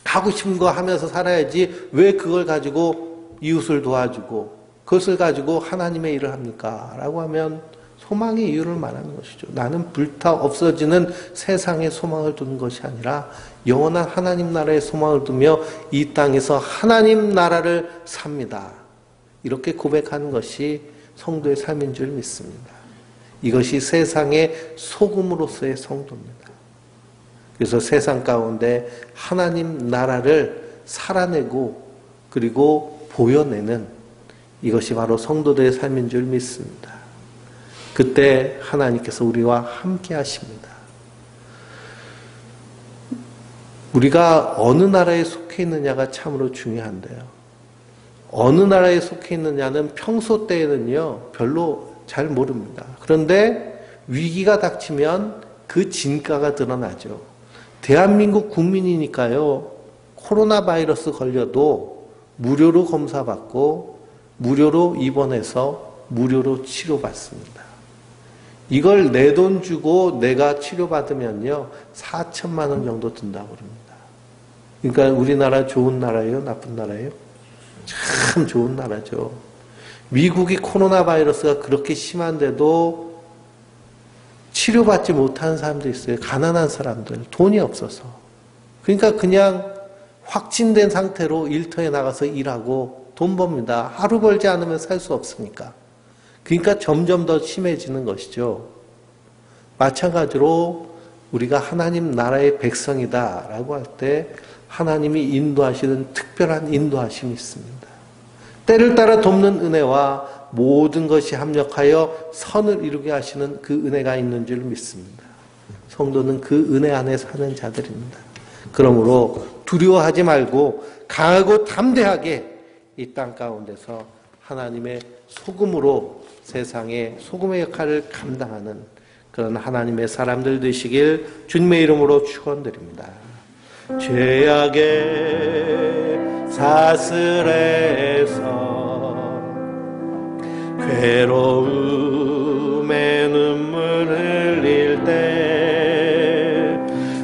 하고 싶은 거 하면서 살아야지, 왜 그걸 가지고 이웃을 도와주고 그것을 가지고 하나님의 일을 합니까? 라고 하면 소망의 이유를 말하는 것이죠. 나는 불타 없어지는 세상에 소망을 두는 것이 아니라 영원한 하나님 나라에 소망을 두며 이 땅에서 하나님 나라를 삽니다. 이렇게 고백하는 것이 성도의 삶인 줄 믿습니다. 이것이 세상의 소금으로서의 성도입니다. 그래서 세상 가운데 하나님 나라를 살아내고 그리고 보여내는, 이것이 바로 성도들의 삶인 줄 믿습니다. 그때 하나님께서 우리와 함께 하십니다. 우리가 어느 나라에 속해 있느냐가 참으로 중요한데요. 어느 나라에 속해 있느냐는 평소 때에는요, 별로 잘 모릅니다. 그런데 위기가 닥치면 그 진가가 드러나죠. 대한민국 국민이니까요, 코로나 바이러스 걸려도 무료로 검사받고 무료로 입원해서 무료로 치료받습니다. 이걸 내 돈 주고 내가 치료받으면요 4천만 원 정도 든다고 그럽니다. 그러니까 우리나라 좋은 나라예요? 나쁜 나라예요? 참 좋은 나라죠. 미국이 코로나 바이러스가 그렇게 심한데도 치료받지 못하는 사람도 있어요. 가난한 사람들, 돈이 없어서. 그러니까 그냥 확진된 상태로 일터에 나가서 일하고 돈 법니다. 하루 벌지 않으면 살 수 없으니까. 그러니까 점점 더 심해지는 것이죠. 마찬가지로 우리가 하나님 나라의 백성이다라고 할 때 하나님이 인도하시는 특별한 인도하심이 있습니다. 때를 따라 돕는 은혜와 모든 것이 합력하여 선을 이루게 하시는 그 은혜가 있는 줄 믿습니다. 성도는 그 은혜 안에 사는 자들입니다. 그러므로 두려워하지 말고 강하고 담대하게 이 땅 가운데서 하나님의 소금으로 세상에 소금의 역할을 감당하는 그런 하나님의 사람들 되시길 주님의 이름으로 축원드립니다. 죄악의 사슬에서 괴로움에 눈물 흘릴 때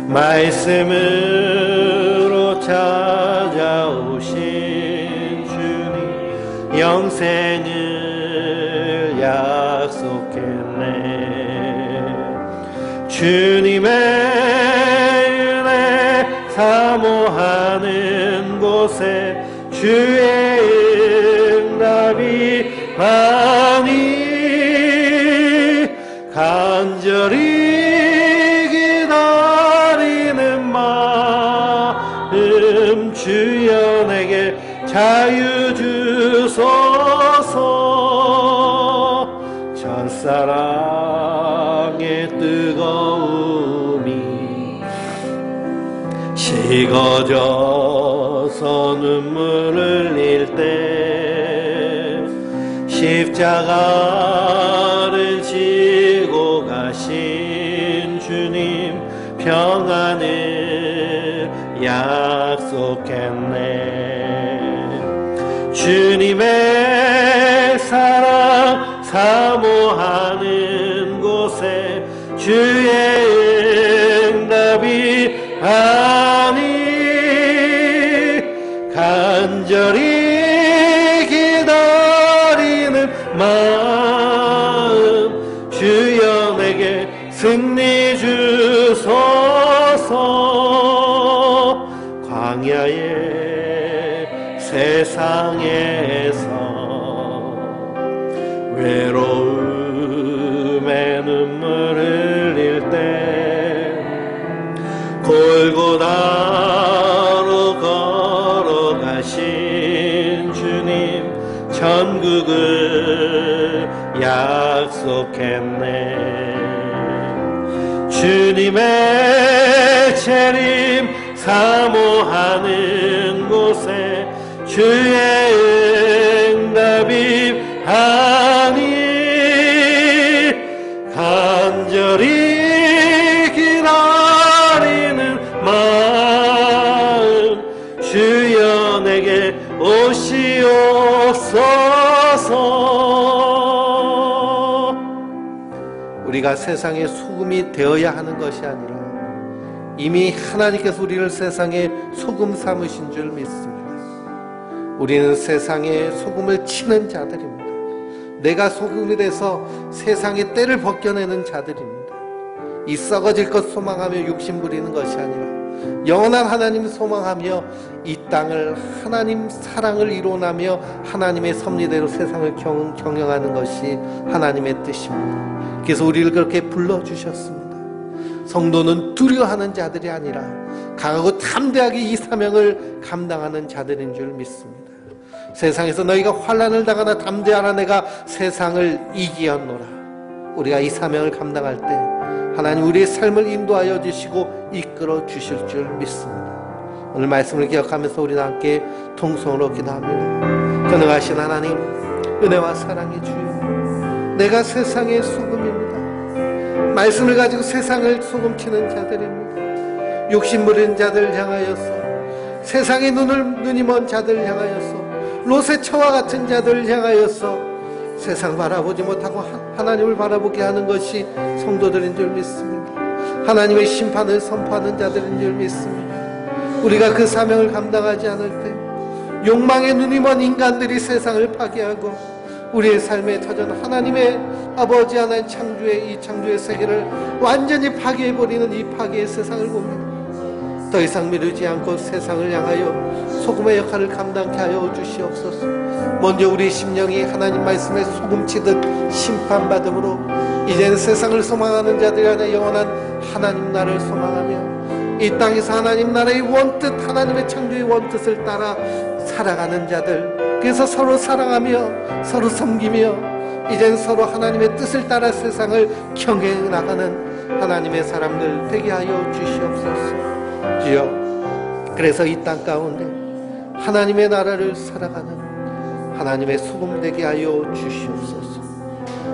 말씀으로 찾아오신 주님 영생을 약속했네. 주님의 은혜 사모하는 곳에 주의 응답이 많이 간절히 기다리는 마음 주여 내게 자유 주소서. 첫사랑의 뜨거움이 식어져서 눈물을 흘릴 때 십자가를 지고 가신 주님 평안을 약속했네. 주님의 사랑 사모하는 곳에 주의 응답이 아니 간절히 기다리는 마음 주여 내게 승리 주소서. 광야의 세상에서 외로움에 눈물 흘릴 때 골고다로 걸어가신 주님 천국을 약속했네. 주님의 재림 사모하는 곳에 주의 응답이 아니 간절히 기다리는 마음 주여 내게 오시옵소서. 우리가 세상의 소금이 되어야 하는 것이 아니라 이미 하나님께서 우리를 세상의 소금 삼으신 줄 믿습니다. 우리는 세상에 소금을 치는 자들입니다. 내가 소금이 돼서 세상의 때를 벗겨내는 자들입니다. 이 썩어질 것 소망하며 욕심 부리는 것이 아니라 영원한 하나님 소망하며 이 땅을 하나님 사랑을 이루어나며 하나님의 섭리대로 세상을 경영하는 것이 하나님의 뜻입니다. 그래서 우리를 그렇게 불러주셨습니다. 성도는 두려워하는 자들이 아니라 강하고 담대하게 이 사명을 감당하는 자들인 줄 믿습니다. 세상에서 너희가 환난을 당하나 담대하라 내가 세상을 이기었노라. 우리가 이 사명을 감당할 때 하나님 우리의 삶을 인도하여 주시고 이끌어 주실 줄 믿습니다. 오늘 말씀을 기억하면서 우리 함께 통성으로 기도합니다. 전능하신 하나님 은혜와 사랑의 주여, 내가 세상의 소금입니다. 말씀을 가지고 세상을 소금치는 자들입니다. 욕심 부리는 자들 향하여서, 세상의 눈이 먼 자들 향하여서, 롯의 처와 같은 자들 향하여서 세상 바라보지 못하고 하나님을 바라보게 하는 것이 성도들인 줄 믿습니다. 하나님의 심판을 선포하는 자들인 줄 믿습니다. 우리가 그 사명을 감당하지 않을 때 욕망의 눈이 먼 인간들이 세상을 파괴하고 우리의 삶의 터전 하나님의 아버지 하나님 창조의 이 창조의 세계를 완전히 파괴해버리는 이 파괴의 세상을 봅니다. 더 이상 미루지 않고 세상을 향하여 소금의 역할을 감당케 하여 주시옵소서. 먼저 우리 심령이 하나님 말씀에 소금치듯 심판받음으로 이제는 세상을 소망하는 자들이 아니라 영원한 하나님 나라를 소망하며 이 땅에서 하나님 나라의 원뜻, 하나님의 창조의 원뜻을 따라 살아가는 자들, 그 그래서 서로 사랑하며 서로 섬기며 이젠 서로 하나님의 뜻을 따라 세상을 경영해 나가는 하나님의 사람들 되게 하여 주시옵소서. 주여, 그래서 이 땅 가운데 하나님의 나라를 살아가는 하나님의 소금 되게 하여 주시옵소서.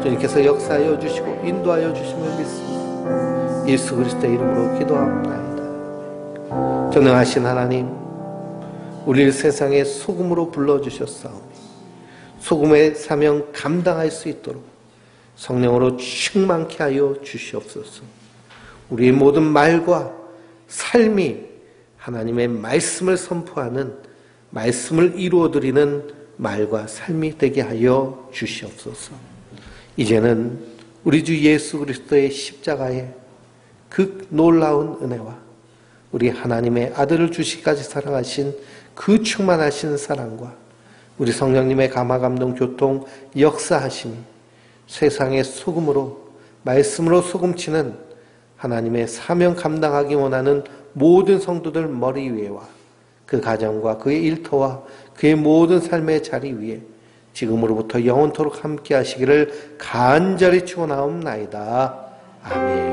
주님께서 역사하여 주시고 인도하여 주심을 믿습니다. 예수 그리스도의 이름으로 기도합나이다. 전능하신 하나님, 우리를 세상의 소금으로 불러주셨사오니 소금의 사명 감당할 수 있도록 성령으로 충만케 하여 주시옵소서. 우리의 모든 말과 삶이 하나님의 말씀을 선포하는, 말씀을 이루어드리는 말과 삶이 되게 하여 주시옵소서. 이제는 우리 주 예수 그리스도의 십자가의 그 놀라운 은혜와 우리 하나님의 아들을 주시기까지 사랑하신 그 충만하신 사랑과 우리 성령님의 감화 감동 교통 역사하심이 세상의 소금으로, 말씀으로 소금치는 하나님의 사명 감당하기 원하는 모든 성도들 머리 위에와 그 가정과 그의 일터와 그의 모든 삶의 자리 위에 지금으로부터 영원토록 함께 하시기를 간절히 축원하옵나이다. 아멘.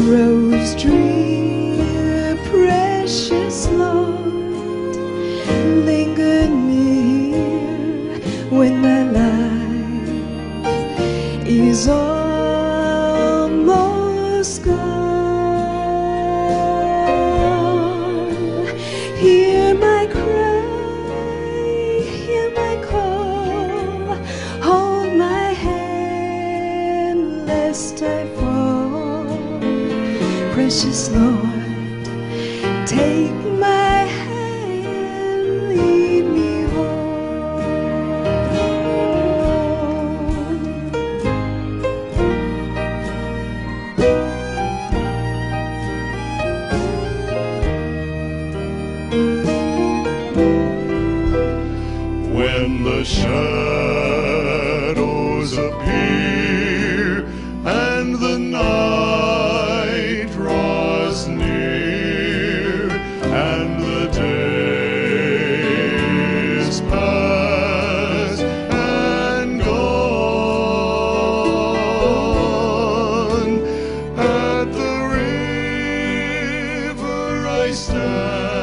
Rose dream, precious Lord, linger near when my life is almost gone. Hear my cry, hear my call, hold my hand lest I fall. Precious Lord, take my hand, lead me home. When the shadows appear and the night draws near and the days pass and gone, at the river I stand.